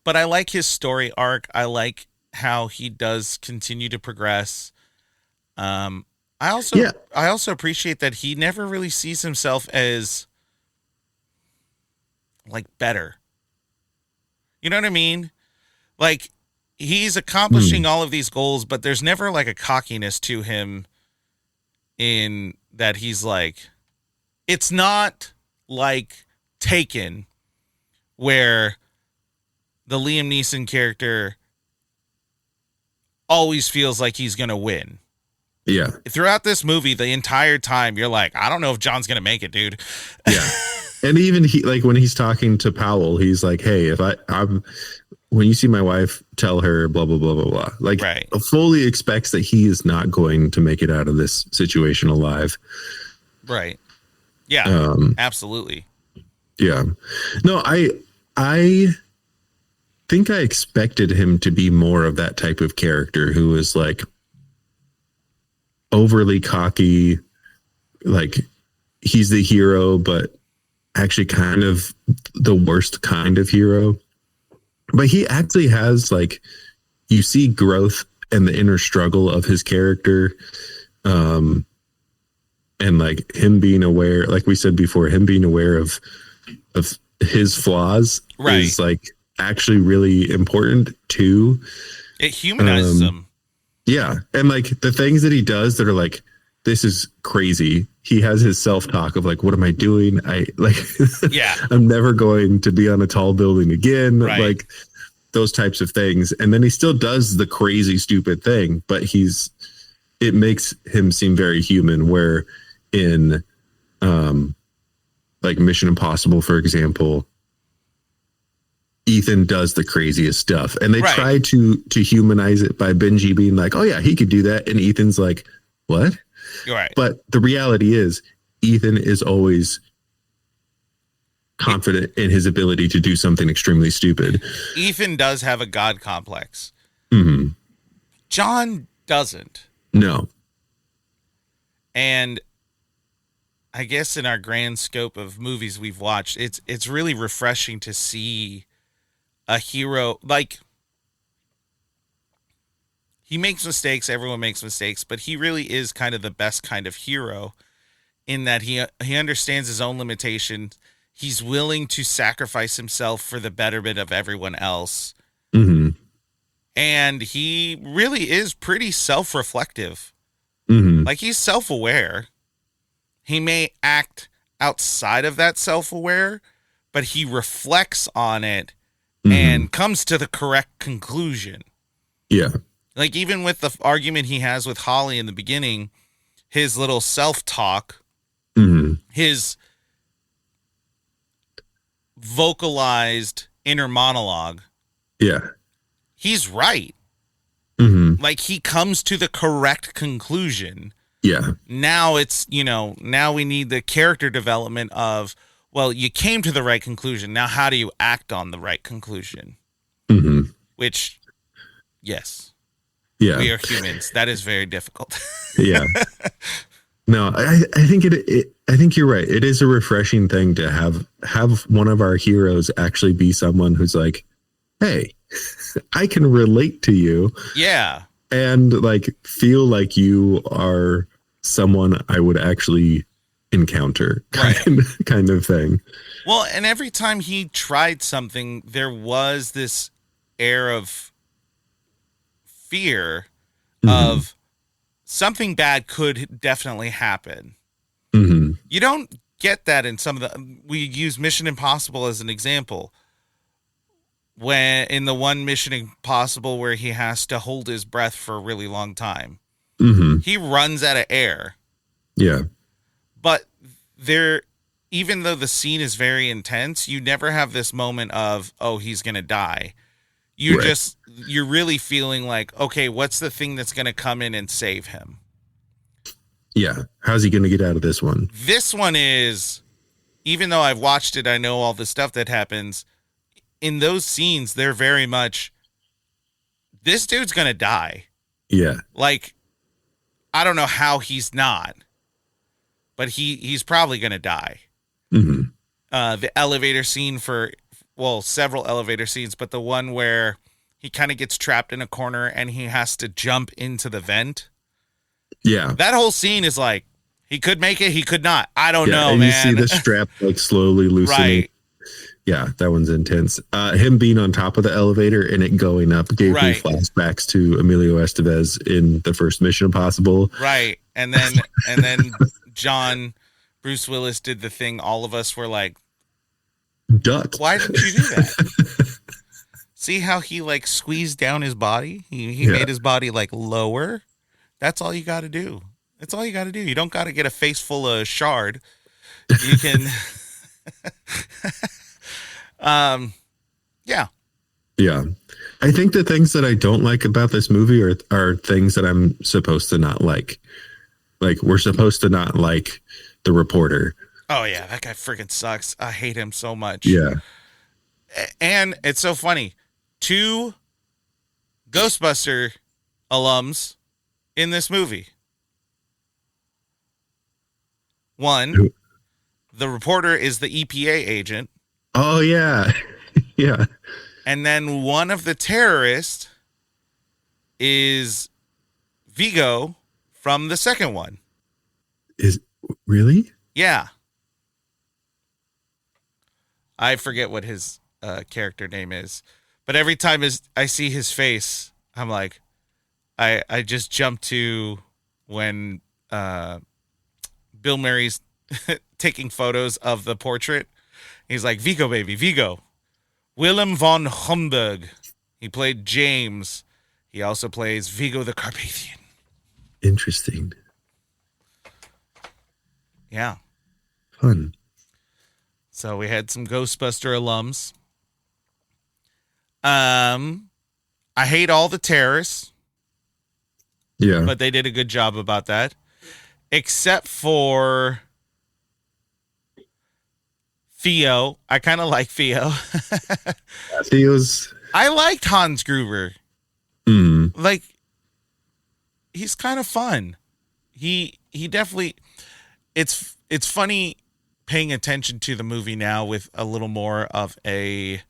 But I like his story arc. I like how he does continue to progress. I also appreciate that he never really sees himself as like better. You know what I mean? Like he's accomplishing all of these goals, but there's never like a cockiness to him in that he's like, it's not like Taken where the Liam Neeson character always feels like he's going to win. Yeah. Throughout this movie, the entire time, you're like, I don't know if John's going to make it, dude. Yeah. And even he, like when he's talking to Powell, he's like, hey, if when you see my wife, tell her blah, blah, blah, blah, blah. Like right. Fully expects that he is not going to make it out of this situation alive. Right. Yeah, absolutely. Yeah. No, I think I expected him to be more of that type of character who was like overly cocky, like he's the hero, but actually kind of the worst kind of hero. But he actually has like, you see growth and the inner struggle of his character. And like him being aware, like we said before, him being aware of his flaws right. is like actually really important too. It humanizes him. Yeah. And like the things that he does that are like, this is crazy. He has his self-talk of like, what am I doing? Yeah. I'm never going to be on a tall building again. Right. Like those types of things, and then he still does the crazy stupid thing, but it makes him seem very human, where in like Mission Impossible, for example, Ethan does the craziest stuff, and they try to humanize it by Benji being like, oh yeah, he could do that, and Ethan's like, what? Right. But the reality is Ethan is always confident in his ability to do something extremely stupid. Ethan does have a god complex. Mm-hmm. John doesn't. No. And I guess in our grand scope of movies we've watched, it's really refreshing to see a hero. Like, he makes mistakes, everyone makes mistakes, but he really is kind of the best kind of hero in that he understands his own limitations. He's willing to sacrifice himself for the betterment of everyone else. Mm-hmm. And he really is pretty self-reflective. Mm-hmm. Like, he's self-aware. He may act outside of that self-aware, but he reflects on it and comes to the correct conclusion. Yeah. Like, even with the argument he has with Holly in the beginning, his little self-talk, his vocalized inner monologue. Yeah. He's right. Like, he comes to the correct conclusion. Yeah. Now it's, now we need the character development of, well, you came to the right conclusion. Now, how do you act on the right conclusion? Which, yes. Yeah. We are humans. That is very difficult. Yeah. No, I think I think you're right. It is a refreshing thing to have one of our heroes actually be someone who's like, hey, I can relate to you. Yeah. And like feel like you are someone I would actually encounter, kind of thing. Well, and every time he tried something, there was this air of fear of something bad could definitely happen. You don't get that in some of the, we use Mission Impossible as an example. When in the one Mission Impossible where he has to hold his breath for a really long time, he runs out of air. Yeah. But there, even though the scene is very intense, you never have this moment of, oh, he's going to die. You're you're really feeling like, okay, what's the thing that's going to come in and save him? Yeah. How's he going to get out of this one? This one is, even though I've watched it, I know all the stuff that happens. In those scenes, they're very much, this dude's going to die. Yeah. Like, I don't know how he's not, but he's probably going to die. The elevator scene several elevator scenes, but the one where he kind of gets trapped in a corner and he has to jump into the vent. Yeah. That whole scene is like, he could make it, he could not. I don't know, and man. You see the strap like slowly loosening. Right. Yeah, that one's intense. Him being on top of the elevator and it going up gave me flashbacks to Emilio Estevez in the first Mission Impossible. Right. And then Bruce Willis did the thing all of us were like, duck. Why did you do that? See how he like squeezed down his body? He made his body like lower. That's all you got to do. That's all you got to do. You don't got to get a face full of shard. You can yeah. I think the things that I don't like about this movie are things that I'm supposed to not like. Like, we're supposed to not like the reporter. Oh yeah, that guy freaking sucks. I hate him so much. Yeah. And it's so funny. 2 Ghostbuster alums in this movie. One, the reporter is the EPA agent. Oh yeah. Yeah. And then one of the terrorists is Vigo from the second one. Is really? Yeah. I forget what his character name is, but every time I see his face, I'm like, I just jump to when Bill Murray's taking photos of the portrait. He's like, Vigo, baby, Vigo. Willem von Humberg. He played James. He also plays Vigo the Carpathian. Interesting. Yeah. Fun. So we had some Ghostbuster alums. I hate all the terrorists. Yeah. But they did a good job about that. Except for Theo. I kind of like Theo. Theo's. I liked Hans Gruber. Mm. Like, he's kind of fun. He definitely. It's funny paying attention to the movie now with a little more of a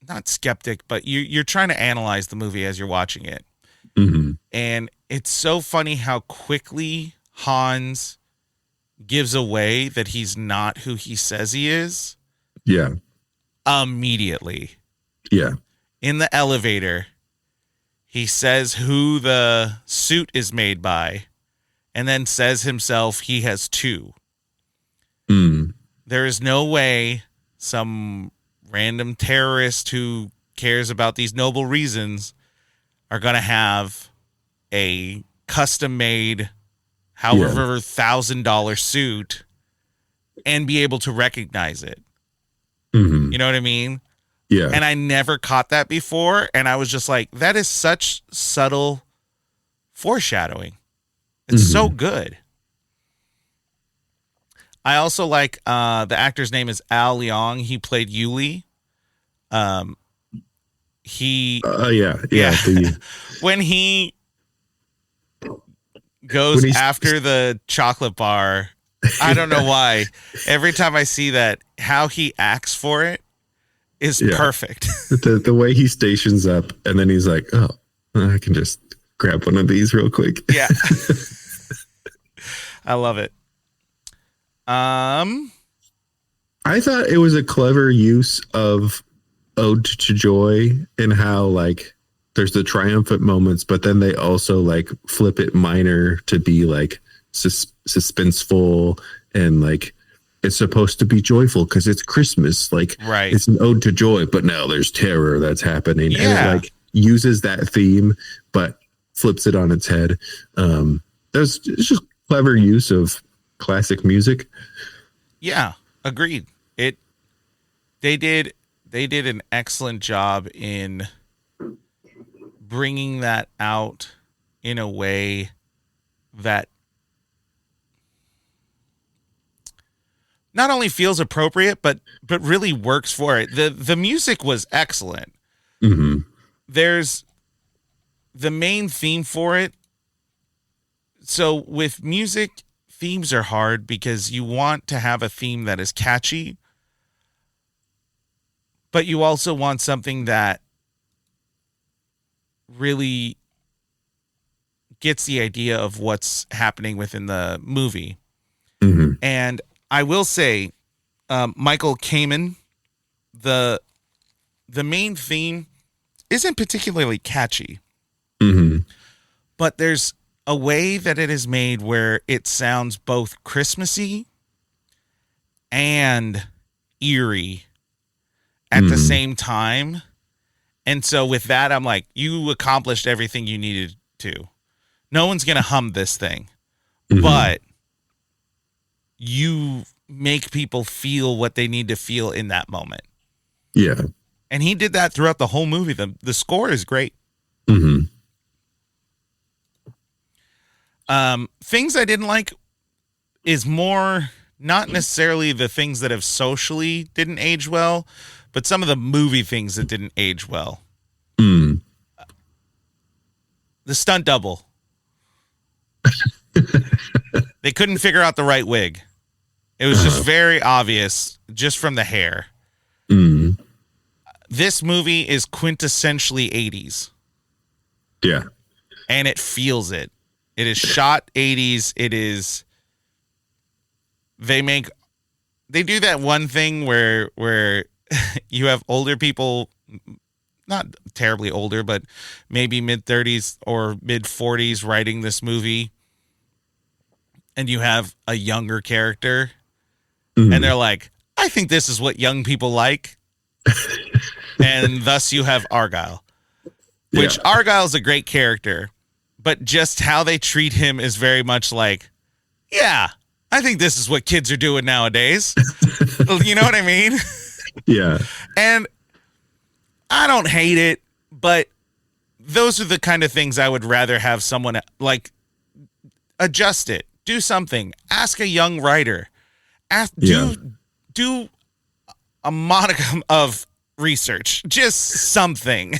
not skeptic, but you're trying to analyze the movie as you're watching it. Mm-hmm. And it's so funny how quickly Hans gives away that he's not who he says he is. Yeah. Immediately. Yeah. In the elevator, he says who the suit is made by, and then says himself he has two. Mm. There is no way some random terrorist who cares about these noble reasons are going to have a custom-made, however $1,000 suit and be able to recognize it. Mm-hmm. You know what I mean? Yeah. And I never caught that before, and I was just like, that is such subtle foreshadowing. It's so good. I also like the actor's name is Al Leong. He played Yuli. Yeah. When he goes after the chocolate bar, I don't know why. Every time I see that, how he acts for it is perfect. The way he stations up, and then he's like, "Oh, I can just grab one of these real quick." Yeah. I love it. I thought it was a clever use of Ode to Joy in how like there's the triumphant moments, but then they also like flip it minor to be like suspenseful, and like it's supposed to be joyful because it's Christmas. Like, right. It's an ode to joy, but now there's terror that's happening. Yeah. And it like uses that theme, but flips it on its head. It's just clever use of classic music. Yeah, agreed. They did an excellent job in bringing that out in a way that not only feels appropriate, but really works for it. The music was excellent. Mm-hmm. There's the main theme for it. So with music, themes are hard because you want to have a theme that is catchy, but you also want something that really gets the idea of what's happening within the movie. Mm-hmm. And I will say, Michael Kamen, the main theme isn't particularly catchy, but there's a way that it is made where it sounds both Christmassy and eerie at the same time. And so with that, I'm like, you accomplished everything you needed to. No one's going to hum this thing, but you make people feel what they need to feel in that moment. Yeah. And he did that throughout the whole movie. The score is great. Mm-hmm. Things I didn't like is more not necessarily the things that have socially didn't age well, but some of the movie things that didn't age well. Mm. The stunt double. They couldn't figure out the right wig. It was just very obvious just from the hair. Mm. This movie is quintessentially 80s. Yeah. And it feels it. It is shot 80s. It is. They do that one thing where you have older people, not terribly older, but maybe mid-30s or mid-40s writing this movie, and you have a younger character, and they're like, I I think this is what young people like. And thus you have Argyle, which Argyle's a great character, but just how they treat him is very much like, yeah, I think this is what kids are doing nowadays. You know what I mean? Yeah. And I don't hate it, but those are the kind of things I would rather have someone like adjust it, do something, ask a young writer, do a modicum of research, just something.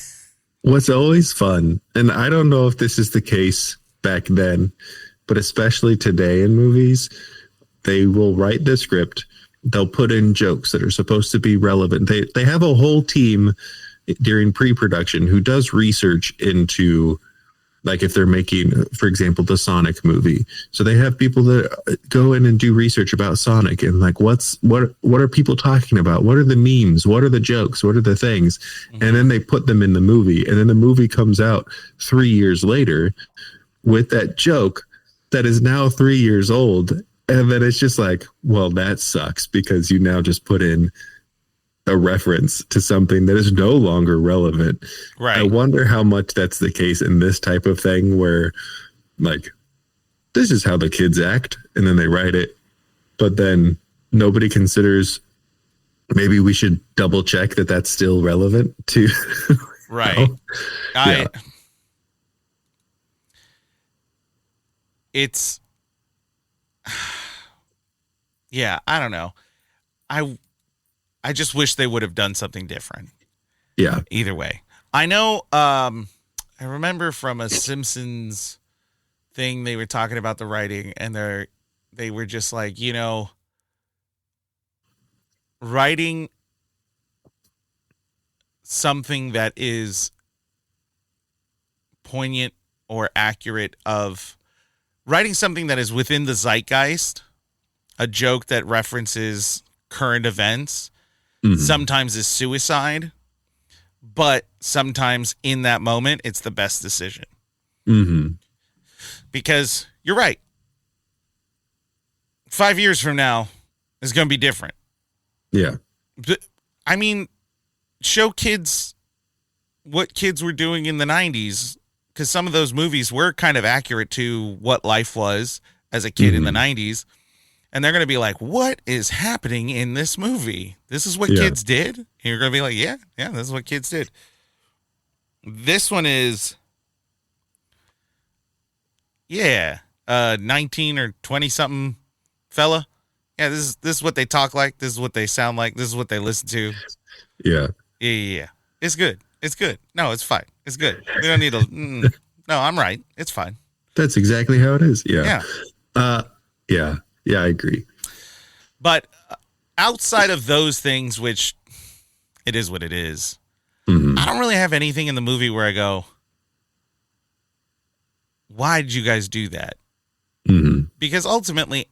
What's always fun, and I don't know if this is the case back then, but especially today in movies, they will write the script, they'll put in jokes that are supposed to be relevant. They have a whole team during pre-production who does research into, like, if they're making, for example, the Sonic movie. So they have people that go in and do research about Sonic and like, what are people talking about? What are the memes? What are the jokes? What are the things? Mm-hmm. And then they put them in the movie. And then the movie comes out 3 years later with that joke that is now 3 years old. And then it's just like, well, that sucks because you now just put in a reference to something that is no longer relevant. Right. I wonder how much that's the case in this type of thing where, like, this is how the kids act, and then they write it, but then nobody considers maybe we should double check that that's still relevant to. Right. It's, yeah, I don't know. I just wish they would have done something different. Yeah. Either way. I know, I remember from a Simpsons thing, they were talking about the writing, and they were just like, you know, writing something that is poignant or accurate of writing something that is within the zeitgeist, a joke that references current events, sometimes is suicide, but sometimes in that moment, it's the best decision. Mm-hmm. Because you're right. 5 years from now is going to be different. Yeah. But, I mean, show kids what kids were doing in the 90s, because some of those movies were kind of accurate to what life was as a kid in the 90s. And they're going to be like, what is happening in this movie? This is what kids did? And you're going to be like, yeah, this is what kids did. This one is, 19 or 20-something fella. Yeah, this is what they talk like. This is what they sound like. This is what they listen to. Yeah. Yeah. It's good. It's good. No, it's fine. It's good. We don't need to. No, I'm right. It's fine. That's exactly how it is. Yeah. Yeah. Yeah, I agree. But outside of those things, which it is what it is, I don't really have anything in the movie where I go, why did you guys do that? Because ultimately,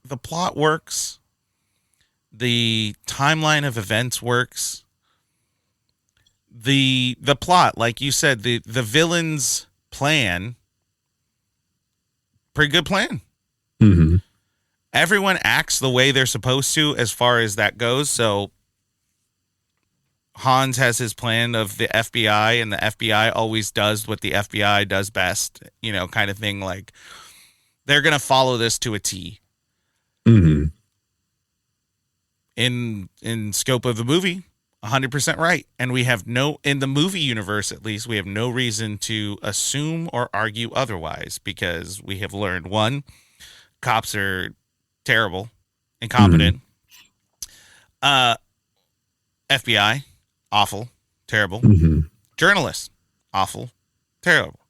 the plot works. The timeline of events works. The plot, like you said, the villain's plan, pretty good plan. Everyone acts the way they're supposed to as far as that goes. So Hans has his plan of the FBI, and the FBI always does what the FBI does best, you know, kind of thing. Like, they're going to follow this to a T. In scope of the movie, 100% right. And we have in the movie universe, at least, we have no reason to assume or argue otherwise, because we have learned, one, cops are terrible, incompetent. FBI, awful, terrible. Journalists, awful, terrible.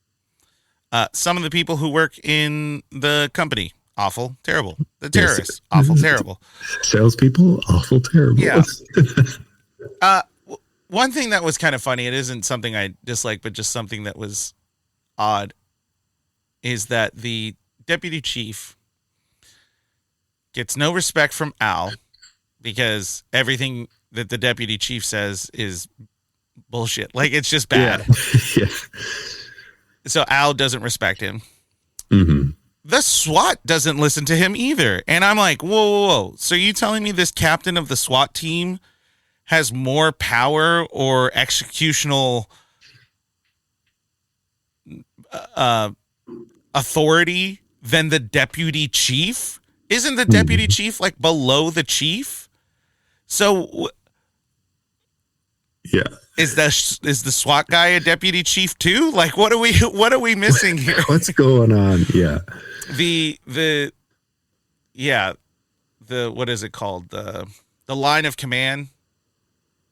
Some of the people who work in the company, awful, terrible. The terrorists, awful, terrible. Salespeople, awful, terrible. Yeah. One thing that was kind of funny, it isn't something I dislike, but just something that was odd, is that the deputy chief gets no respect from Al, because everything that the deputy chief says is bullshit. Like, it's just bad. Yeah. So Al doesn't respect him. the SWAT doesn't listen to him either. And I'm like, whoa. So you telling me this captain of the SWAT team has more power or executional authority than the deputy chief? Isn't the deputy chief like below the chief? So yeah. Is the SWAT guy a deputy chief too? Like, what are we missing here? What's going on? Yeah. The what is it called? The line of command.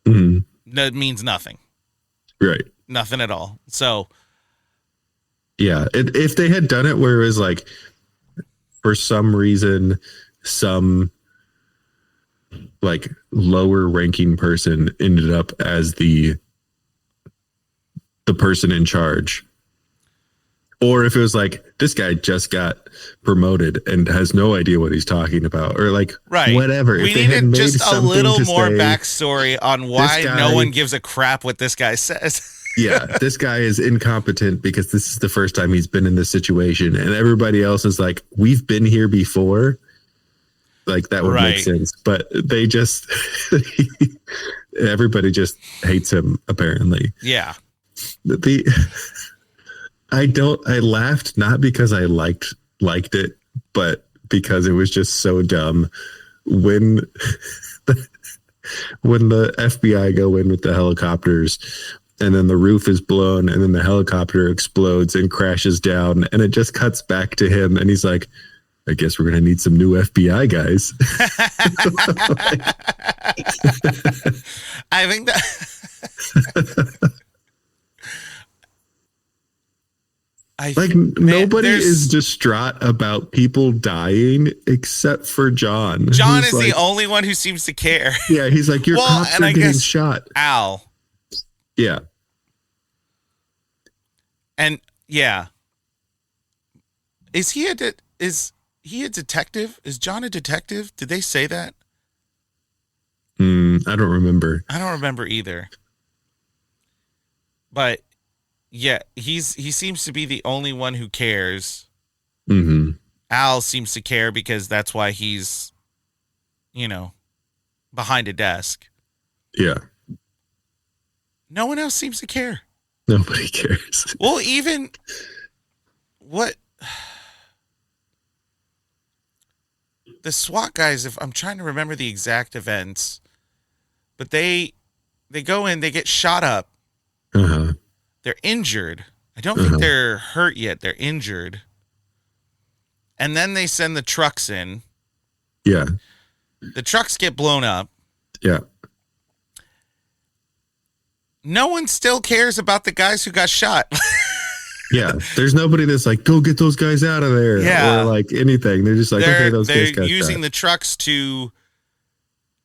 That means nothing. Right. Nothing at all. So yeah, if they had done it where it was like, for some reason, some like lower ranking person ended up as the person in charge, or if it was like this guy just got promoted and has no idea what he's talking about, or like whatever. We needed just a little more backstory on why no one gives a crap what this guy says. Yeah, this guy is incompetent because this is the first time he's been in this situation, and everybody else is like, we've been here before. Like that would make sense, but they just everybody just hates him apparently. Yeah. I laughed not because I liked it, but because it was just so dumb when the FBI go in with the helicopters and then the roof is blown and then the helicopter explodes and crashes down and it just cuts back to him and he's like, I guess we're going to need some new FBI guys. I think that nobody is distraught about people dying except for John. John is the only one who seems to care. Yeah, he's like, your cops are getting shot. Al. Yeah. And yeah. Is he a detective? Is John a detective? Did they say that? I don't remember. I don't remember either. But yeah, he seems to be the only one who cares. Mm-hmm. Al seems to care because that's why he's, behind a desk. Yeah. No one else seems to care. Nobody cares. Well, even what the SWAT guys, if I'm trying to remember the exact events, but they go in, they get shot up. Uh-huh. They're injured. I don't think they're hurt yet. They're injured. And then they send the trucks in. Yeah. The trucks get blown up. Yeah. No one still cares about the guys who got shot. Yeah. There's nobody that's like, go get those guys out of there. Yeah. Or like anything. They're just like, okay, those guys got They're using shot. the trucks to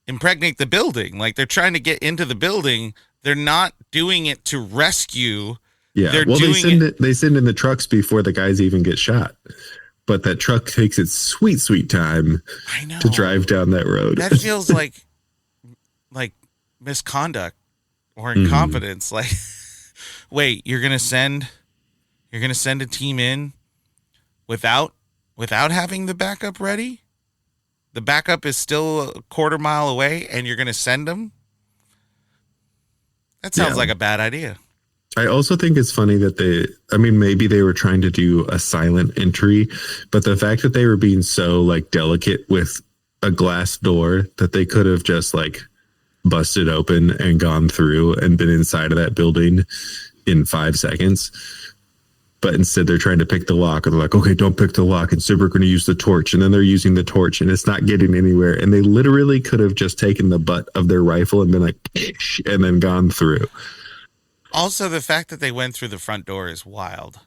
impregnate the building. Like they're trying to get into the building. They're not doing it to rescue. Yeah. They send in the trucks before the guys even get shot. But that truck takes its sweet, sweet time to drive down that road. That feels like misconduct or incompetence. Like, wait, you're gonna send a team in without having the backup ready? The backup is still a quarter mile away, and you're gonna send them? That sounds like a bad idea. I also think it's funny that maybe they were trying to do a silent entry, but the fact that they were being so like delicate with a glass door that they could have just like busted open and gone through and been inside of that building in 5 seconds. But instead they're trying to pick the lock and they're like, okay, don't pick the lock. And so we're going to use the torch. And then they're using the torch and it's not getting anywhere. And they literally could have just taken the butt of their rifle and been like, and then gone through. Also, the fact that they went through the front door is wild.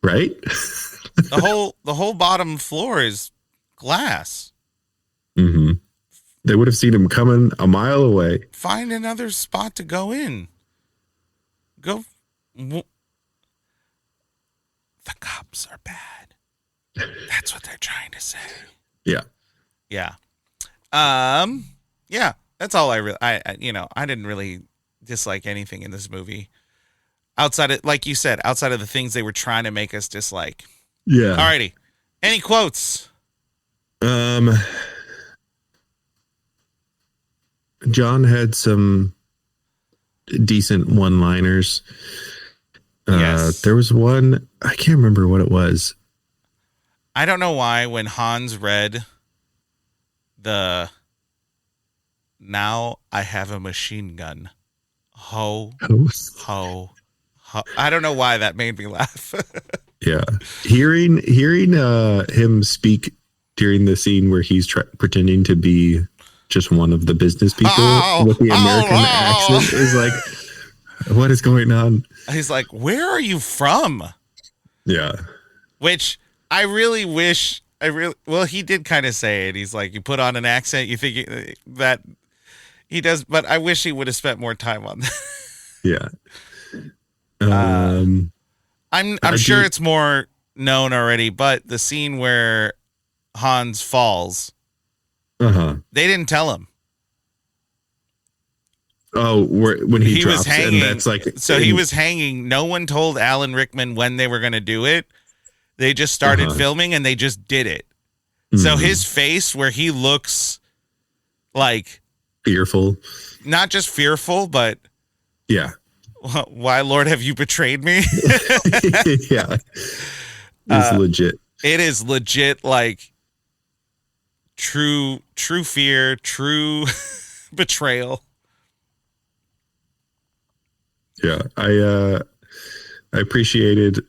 Right? The whole bottom floor is glass. Mm-hmm. They would have seen him coming a mile away. Find another spot to go in. The cops are bad. That's what they're trying to say. Yeah. Yeah. Yeah. That's all I didn't really dislike anything in this movie. Outside of, like you said, outside of the things they were trying to make us dislike. Yeah. Alrighty. Any quotes? Um, John had some decent one-liners. Yes. There was one, I can't remember what it was. I don't know why when Hans read the "Now I have a machine gun." Ho, ho, ho. I don't know why that made me laugh. Yeah, hearing him speak during the scene where he's pretending to be just one of the business people Oh, with the American oh, accent is like, what is going on? He's like, "Where are you from?" Yeah, Which I really wish. Well, he did kind of say it. He's like, "You put on an accent, you think that he does," but I wish he would have spent more time on that. yeah. Uh, Um, I'm I sure do. it's more known already, but the scene where Hans falls, Uh-huh. they didn't tell him. Oh, when he He was drops, and hanging. that's like, So he was hanging. No one told Alan Rickman when they were going to do it. They just started uh-huh. filming and they just did it. So Mhm. his face where he looks like Fearful. not just fearful, but Yeah. why, Lord, have you betrayed me? Yeah. It's legit. It is legit, like true fear, true betrayal. Yeah. I appreciated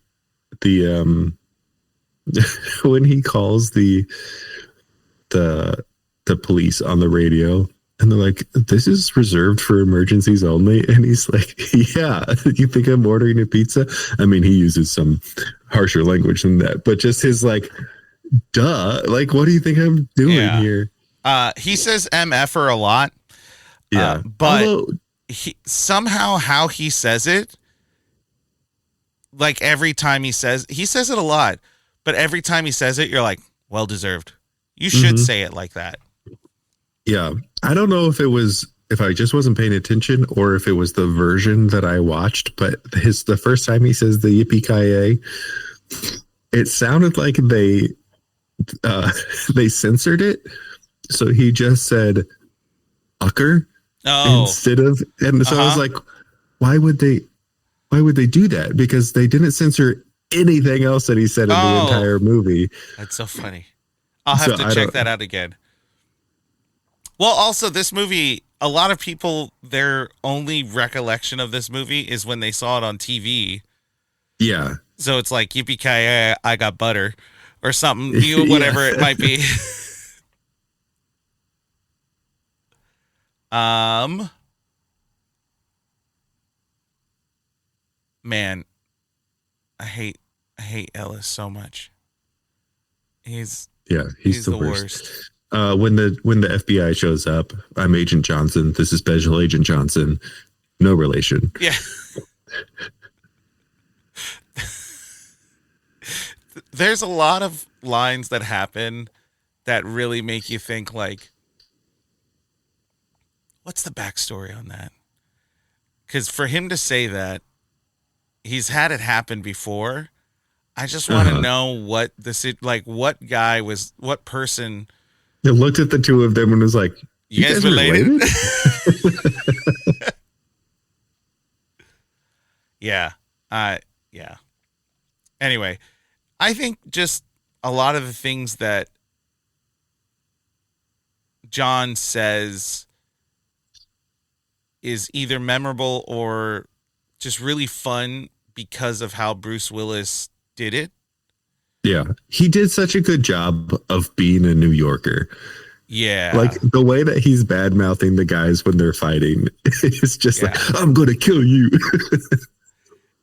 the when he calls the the police on the radio, and they're like, "This is reserved for emergencies only," and he's like, "Yeah, you think I'm ordering a pizza?" I mean, he uses some harsher language than that, but just his like, duh, like, what do you think I'm doing Yeah. here? He says MFer a lot, Yeah. but Although, he somehow how he says it, like every time he says it a lot, but every time he says it, you're like, well deserved. You should mhm, say it like that. yeah, I don't know if I just wasn't paying attention or if it was the version that I watched, but the first time he says the Yippie-Ki-Yay, it sounded like uh, they censored it, so he just said "ucker" Oh, instead of, and uh so I was huh. like, why would they do that? Because they didn't censor anything else that he said in the Oh, entire movie. that's so funny. I'll have So to I check don't. that out again. Well, also, this movie, a lot of people, their only recollection of this movie is when they saw it on TV. Yeah. So it's like, yippee-ki-yay, I got butter, or something, Yeah. whatever it might be. um, man, I hate, Ellis so much. He's, Yeah, he's he's the the worst. worst. When the FBI shows up, I'm Agent Johnson. This is Special Agent Johnson. No relation. Yeah. There's a lot of lines that happen that really make you think, like, what's the backstory on that? Because for him to say that, he's had it happen before. I just want to Uh-huh. know what like what guy was, what person. He looked at the two of them and was like, You "You guys guys related? related?" Yeah. Yeah. Anyway, I think just a lot of the things that John says is either memorable or just really fun because of how Bruce Willis did it. Yeah, he did such a good job of being a New Yorker. Like Yeah. the way that he's bad mouthing the guys when they're fighting is just like, Yeah. "I'm gonna kill you."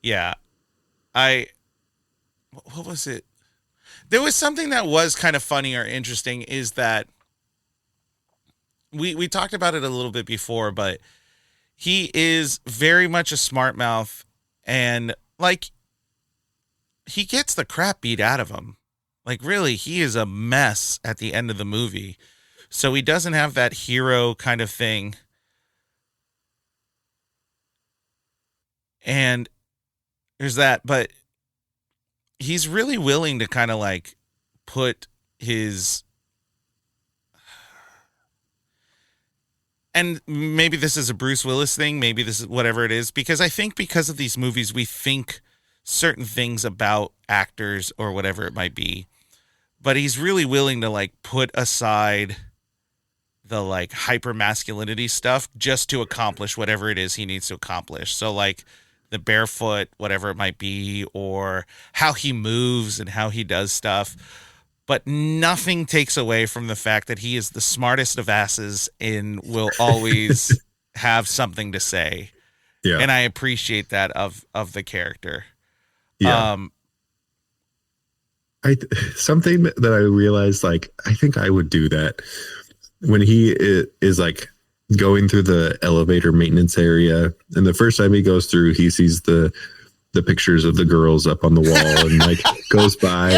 Yeah. I, what was it? There was something that was kind of funny or interesting is that we talked about it a little bit before, but he is very much a smart mouth, and like he gets the crap beat out of him. Like really, he is a mess at the end of the movie. So he doesn't have that hero kind of thing. And there's that, but he's really willing to kind of like put his, and maybe this is a Bruce Willis thing, maybe this is whatever it is, because I think because of these movies, we think certain things about actors or whatever it might be, but he's really willing to like put aside the like hyper masculinity stuff just to accomplish whatever it is he needs to accomplish. So like the barefoot, whatever it might be, or how he moves and how he does stuff. But nothing takes away from the fact that he is the smartest of asses and will always have something to say. Yeah. And I appreciate that of the character. Yeah. Something that I realized, like, I think I would do that when he is like going through the elevator maintenance area. And the first time he goes through, he sees the pictures of the girls up on the wall and like goes by.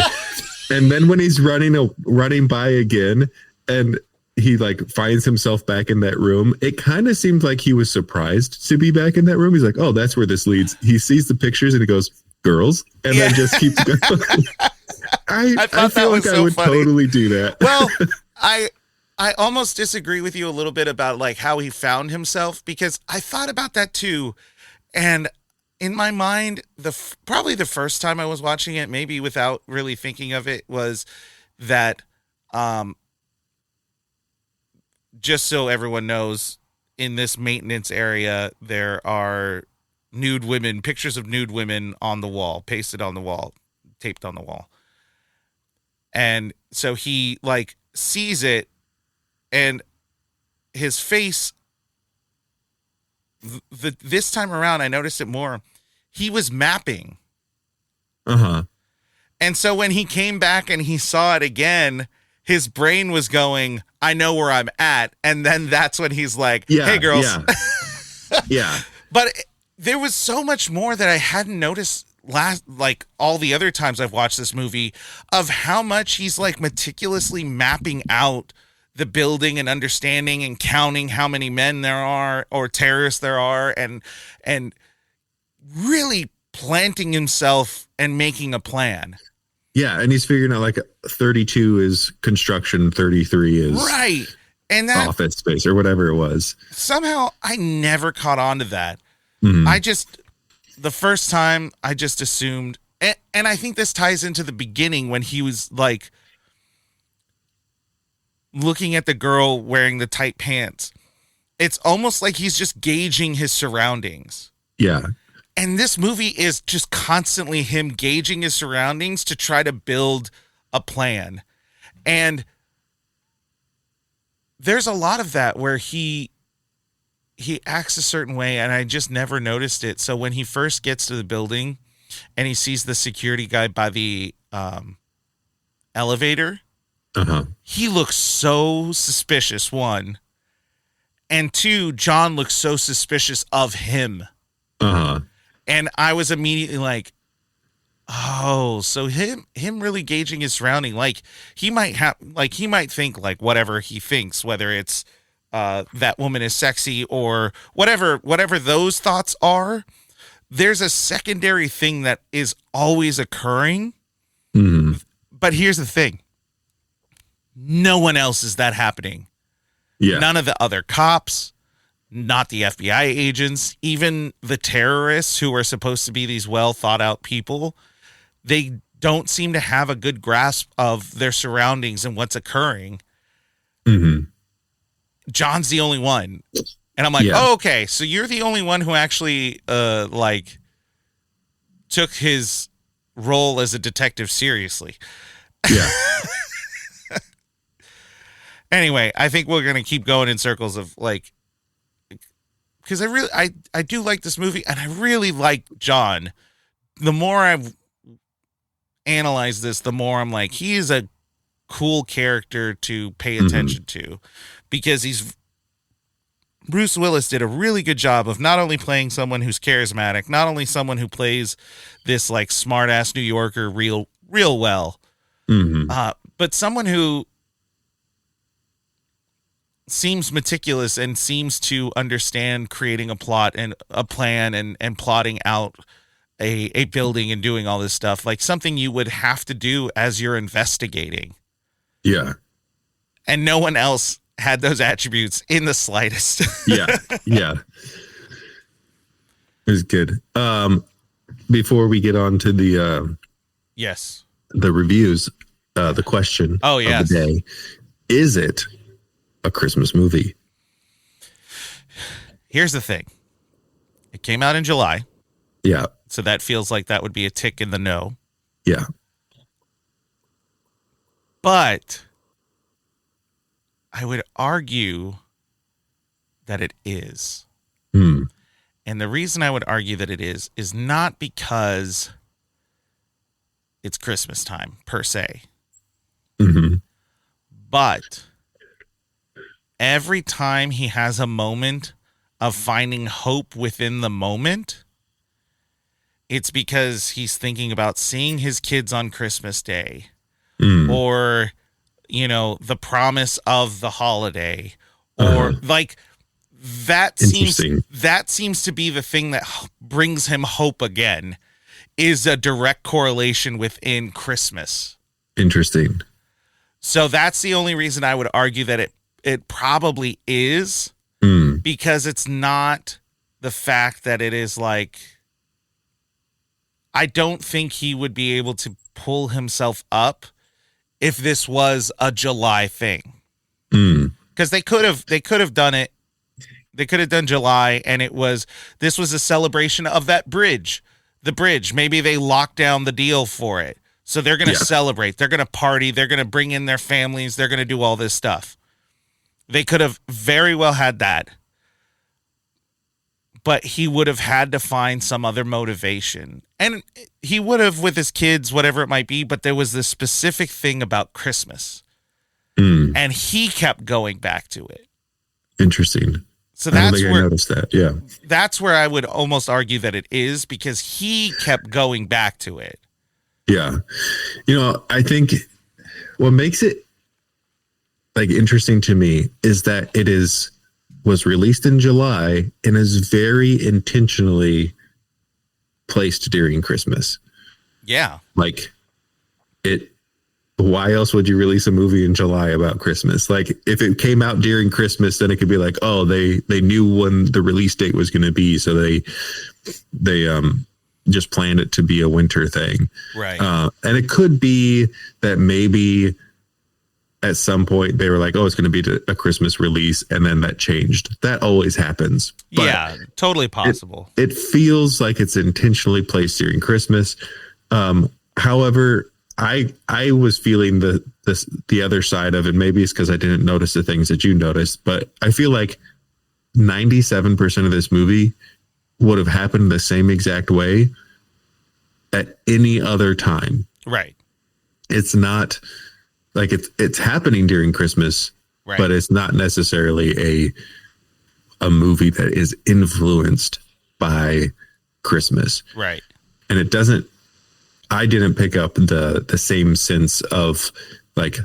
And then when he's running by again and he like finds himself back in that room, it kind of seemed like he was surprised to be back in that room. He's like, oh, that's where this leads. He sees the pictures and he goes, girls, and then just keeps going. I feel like I would totally do that. Well, I almost disagree with you a little bit about like how he found himself, because I thought about that too. And in my mind, probably the first time I was watching it, maybe without really thinking of it, was that, just so everyone knows, in this maintenance area, there are pictures of nude women on the wall, pasted on the wall, taped on the wall. And so he like sees it, and his face, this time around, I noticed it more. He was mapping. Uh-huh. And so when he came back and he saw it again, his brain was going, I know where I'm at. And then that's when he's like, hey, girls. Yeah. Yeah. But there was so much more that I hadn't noticed like all the other times I've watched this movie, of how much he's like meticulously mapping out the building and understanding and counting how many men there are or terrorists there are, and really planting himself and making a plan. Yeah, and he's figuring out like 32 is construction, 33 is right, and that office space or whatever it was. Somehow I never caught on to that. The first time I just assumed, and I think this ties into the beginning when he was like looking at the girl wearing the tight pants. It's almost like he's just gauging his surroundings. Yeah. And this movie is just constantly him gauging his surroundings to try to build a plan. And there's a lot of that where he acts a certain way, and I just never noticed it. So when he first gets to the building and he sees the security guy by the elevator, he looks so suspicious, one. And two, John looks so suspicious of him. And I was immediately like, oh, so him really gauging his surrounding. Like he might think like whatever he thinks, whether it's that woman is sexy or whatever those thoughts are. There's a secondary thing that is always occurring. But here's the thing. No one else is that happening. Yeah. None of the other cops, not the FBI agents, even the terrorists who are supposed to be these well thought out people, they don't seem to have a good grasp of their surroundings and what's occurring. John's the only one. And I'm like, oh, okay, so you're the only one who actually like took his role as a detective seriously. Yeah. Anyway, I think we're going to keep going in circles of like, because I do like this movie, and I really like John. The more I've analyzed this, the more I'm like, he is a cool character to pay attention to, because Bruce Willis did a really good job of not only playing someone who's charismatic, not only someone who plays this like smart ass New Yorker real well, but someone who seems meticulous and seems to understand creating a plot and a plan and plotting out a building and doing all this stuff, like something you would have to do as you're investigating. Yeah. And no one else had those attributes in the slightest. Yeah. It was good. Before we get on to the yes, the reviews, the question of the day, is it a Christmas movie? Here's the thing. It came out in July. Yeah. So that feels like that would be a tick in the no. Yeah. But I would argue that it is. And the reason I would argue that it is not because it's Christmas time per se. But every time he has a moment of finding hope within the moment, it's because he's thinking about seeing his kids on Christmas Day or, the promise of the holiday or like that seems to be the thing that brings him hope again, is a direct correlation within Christmas. Interesting. So that's the only reason I would argue that it probably is, because it's not the fact that it is like, I don't think he would be able to pull himself up if this was a July thing. Because they could have done it. They could have done July, and this was a celebration of that bridge. The bridge. Maybe they locked down the deal for it. So they're going to celebrate. They're going to party. They're going to bring in their families. They're going to do all this stuff. They could have very well had that. But he would have had to find some other motivation. And he would have with his kids, whatever it might be. But there was this specific thing about Christmas. And he kept going back to it. Interesting. So that's where I noticed that. Yeah. That's where I would almost argue that it is, because he kept going back to it. Yeah. I think what makes it like interesting to me is that it was released in July and is very intentionally placed during Christmas. Yeah. Like why else would you release a movie in July about Christmas? Like if it came out during Christmas, then it could be like, oh, they knew when the release date was going to be. So they just planned it to be a winter thing. Right. And it could be that maybe at some point they were like, oh, it's going to be a Christmas release. And then that changed. That always happens. But yeah, totally possible. It feels like it's intentionally placed during Christmas. However, I was feeling the other side of it. Maybe it's because I didn't notice the things that you noticed, but I feel like 97% of this movie would have happened the same exact way at any other time. Right. It's not like it's happening during Christmas, right, but it's not necessarily a movie that is influenced by Christmas. Right. And I didn't pick up the same sense of like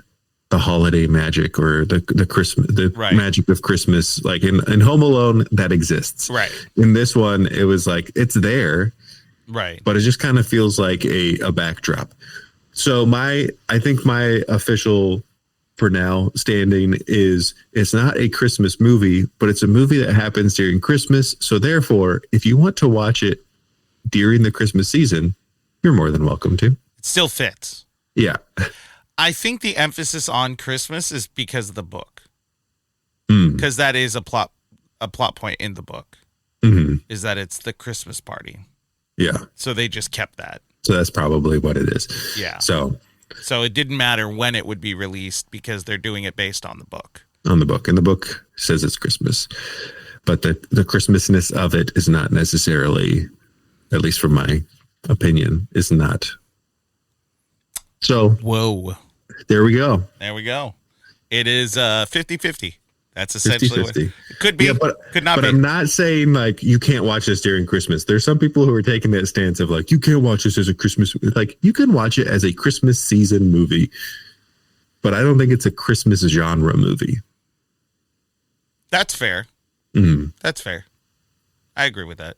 the holiday magic or the Christmas, right, magic of Christmas. Like in Home Alone, that exists. Right. In this one, it was like, it's there. Right. But it just kind of feels like a backdrop. So I think my official for now standing is it's not a Christmas movie, but it's a movie that happens during Christmas. So therefore, if you want to watch it during the Christmas season, you're more than welcome to. It still fits. Yeah. I think the emphasis on Christmas is because of the book. Because that is a plot point in the book. Is that it's the Christmas party. Yeah. So they just kept that. So that's probably what it is. Yeah. So it didn't matter when it would be released because they're doing it based on the book. On the book. And the book says it's Christmas. But the Christmasness of it is not necessarily, at least from my opinion, is not. So whoa, there we go. It is 50-50. That's essentially 50-50. what it could be. Yeah, could not but be. I'm not saying like you can't watch this during Christmas. There's some people who are taking that stance of like, you can't watch this as a Christmas. Like you can watch it as a Christmas season movie, but I don't think it's a Christmas genre movie. That's fair. That's fair. I agree with that.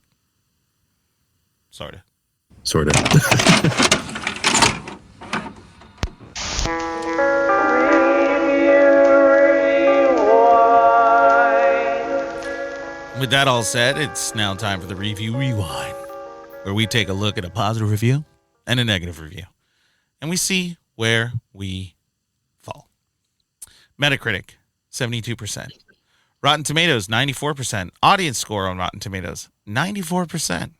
Sort of. sort of. With that all said, it's now time for the Review Rewind, where we take a look at a positive review and a negative review, and we see where we fall. Metacritic, 72%. Rotten Tomatoes, 94%. Audience score on Rotten Tomatoes, 94%.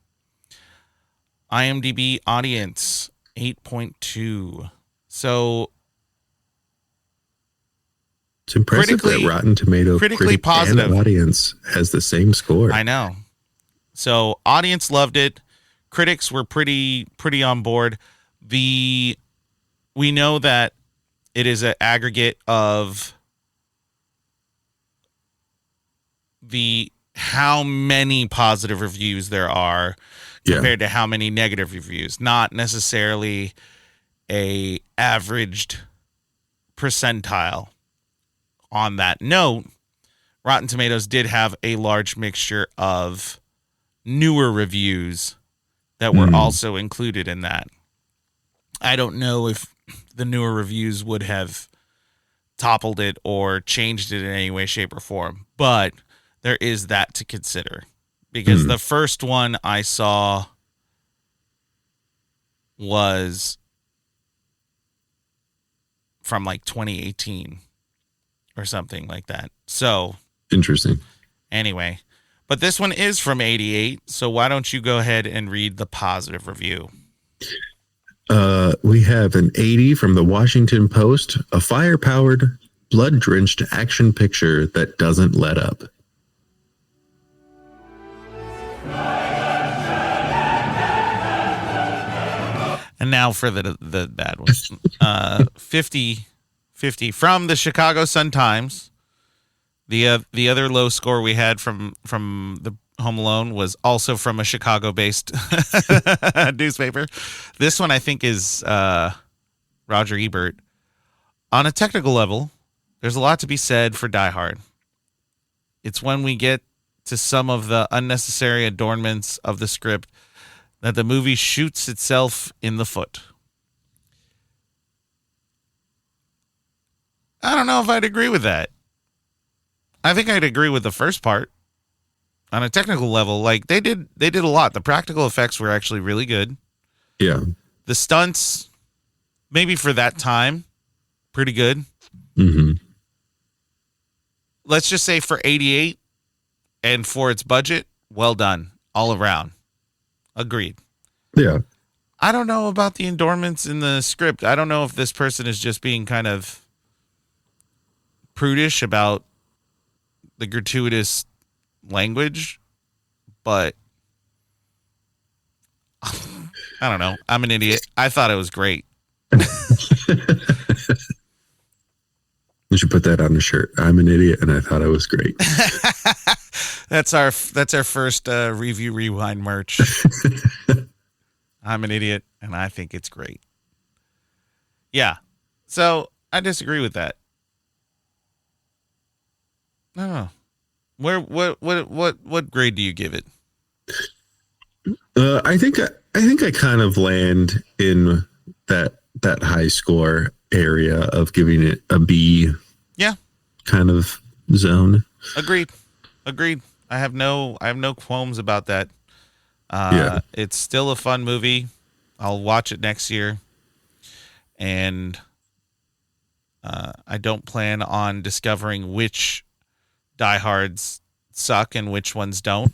IMDb audience, 8.2. So it's impressive that Rotten Tomato critically positive and audience has the same score. I know. So audience loved it. Critics were pretty on board. We know that it is an aggregate of how many positive reviews there are compared to how many negative reviews, not necessarily a averaged percentile. On that note, Rotten Tomatoes did have a large mixture of newer reviews that were also included in that. I don't know if the newer reviews would have toppled it or changed it in any way, shape, or form, but there is that to consider, because the first one I saw was from like 2018 or something like that. So interesting. Anyway, but this one is from 88. So why don't you go ahead and read the positive review? We have an 80 from the Washington Post, a fire-powered, blood-drenched action picture that doesn't let up. And now for the bad one. 50 from the Chicago Sun-Times. The other low score we had from the Home Alone was also from a Chicago-based newspaper. This one I think is Roger Ebert. On a technical level, there's a lot to be said for Die Hard. It's when we get to some of the unnecessary adornments of the script that the movie shoots itself in the foot. I don't know if I'd agree with that. I think I'd agree with the first part. On a technical level, like they did a lot. The practical effects were actually really good. Yeah. The stunts, maybe for that time, pretty good. Mm-hmm. Let's just say for 88 and for its budget, well done all around. Agreed. Yeah. I don't know about the adornments in the script. I don't know if this person is just being kind of prudish about the gratuitous language, but I don't know. I'm an idiot. I thought it was great. You should put that on a shirt. I'm an idiot, and I thought it was great. That's our first Review Rewind merch. I'm an idiot, and I think it's great. Yeah. So I disagree with that. I don't know. What grade do you give it? I think I kind of land in that high score area of giving it a B. Yeah. Kind of zone. Agreed. I have no qualms about that. It's still a fun movie. I'll watch it next year, and I don't plan on discovering which Die Hards suck and which ones don't.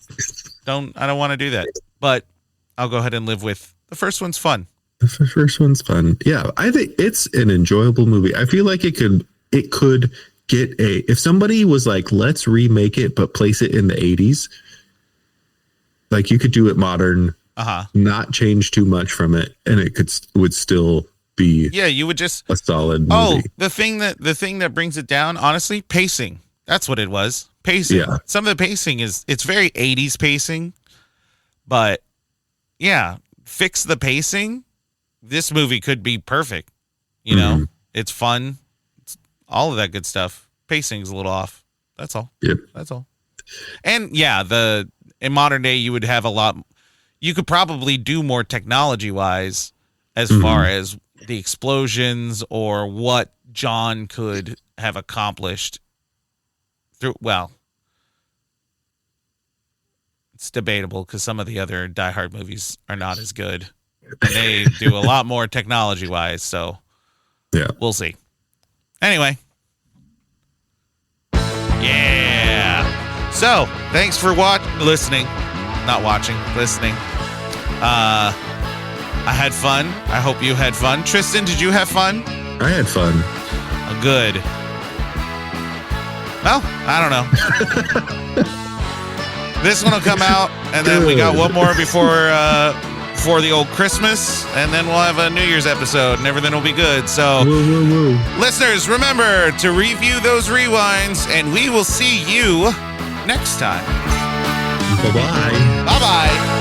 I don't want to do that, but I'll go ahead and live with the first one's fun. The first one's fun. Yeah, I think it's an enjoyable movie. I feel like it could get if somebody was like, let's remake it, but place it in the 80s. Like you could do it modern, not change too much from it, and it would still be you would just a solid movie. Oh, the thing that brings it down, honestly, pacing. That's what it was. Pacing. Yeah. Some of the pacing it's very 80s pacing, but yeah, fix the pacing. This movie could be perfect. You know, it's fun. It's all of that good stuff. Pacing's a little off. That's all. Yep. That's all. And yeah, in modern day, you would have you could probably do more technology-wise as far as the explosions or what John could have accomplished through, well, it's debatable because some of the other Die Hard movies are not as good. And they do a lot more technology-wise, so Yeah. we'll see. Anyway. Yeah. So, thanks for listening. Not watching, listening. I had fun. I hope you had fun. Tristan, did you have fun? I had fun. Oh, good. Well, I don't know. This one will come out, and then we got one more before the old Christmas, and then we'll have a New Year's episode, and everything will be good. So, listeners, remember to review those rewinds, and we will see you next time. Bye-bye. Bye-bye.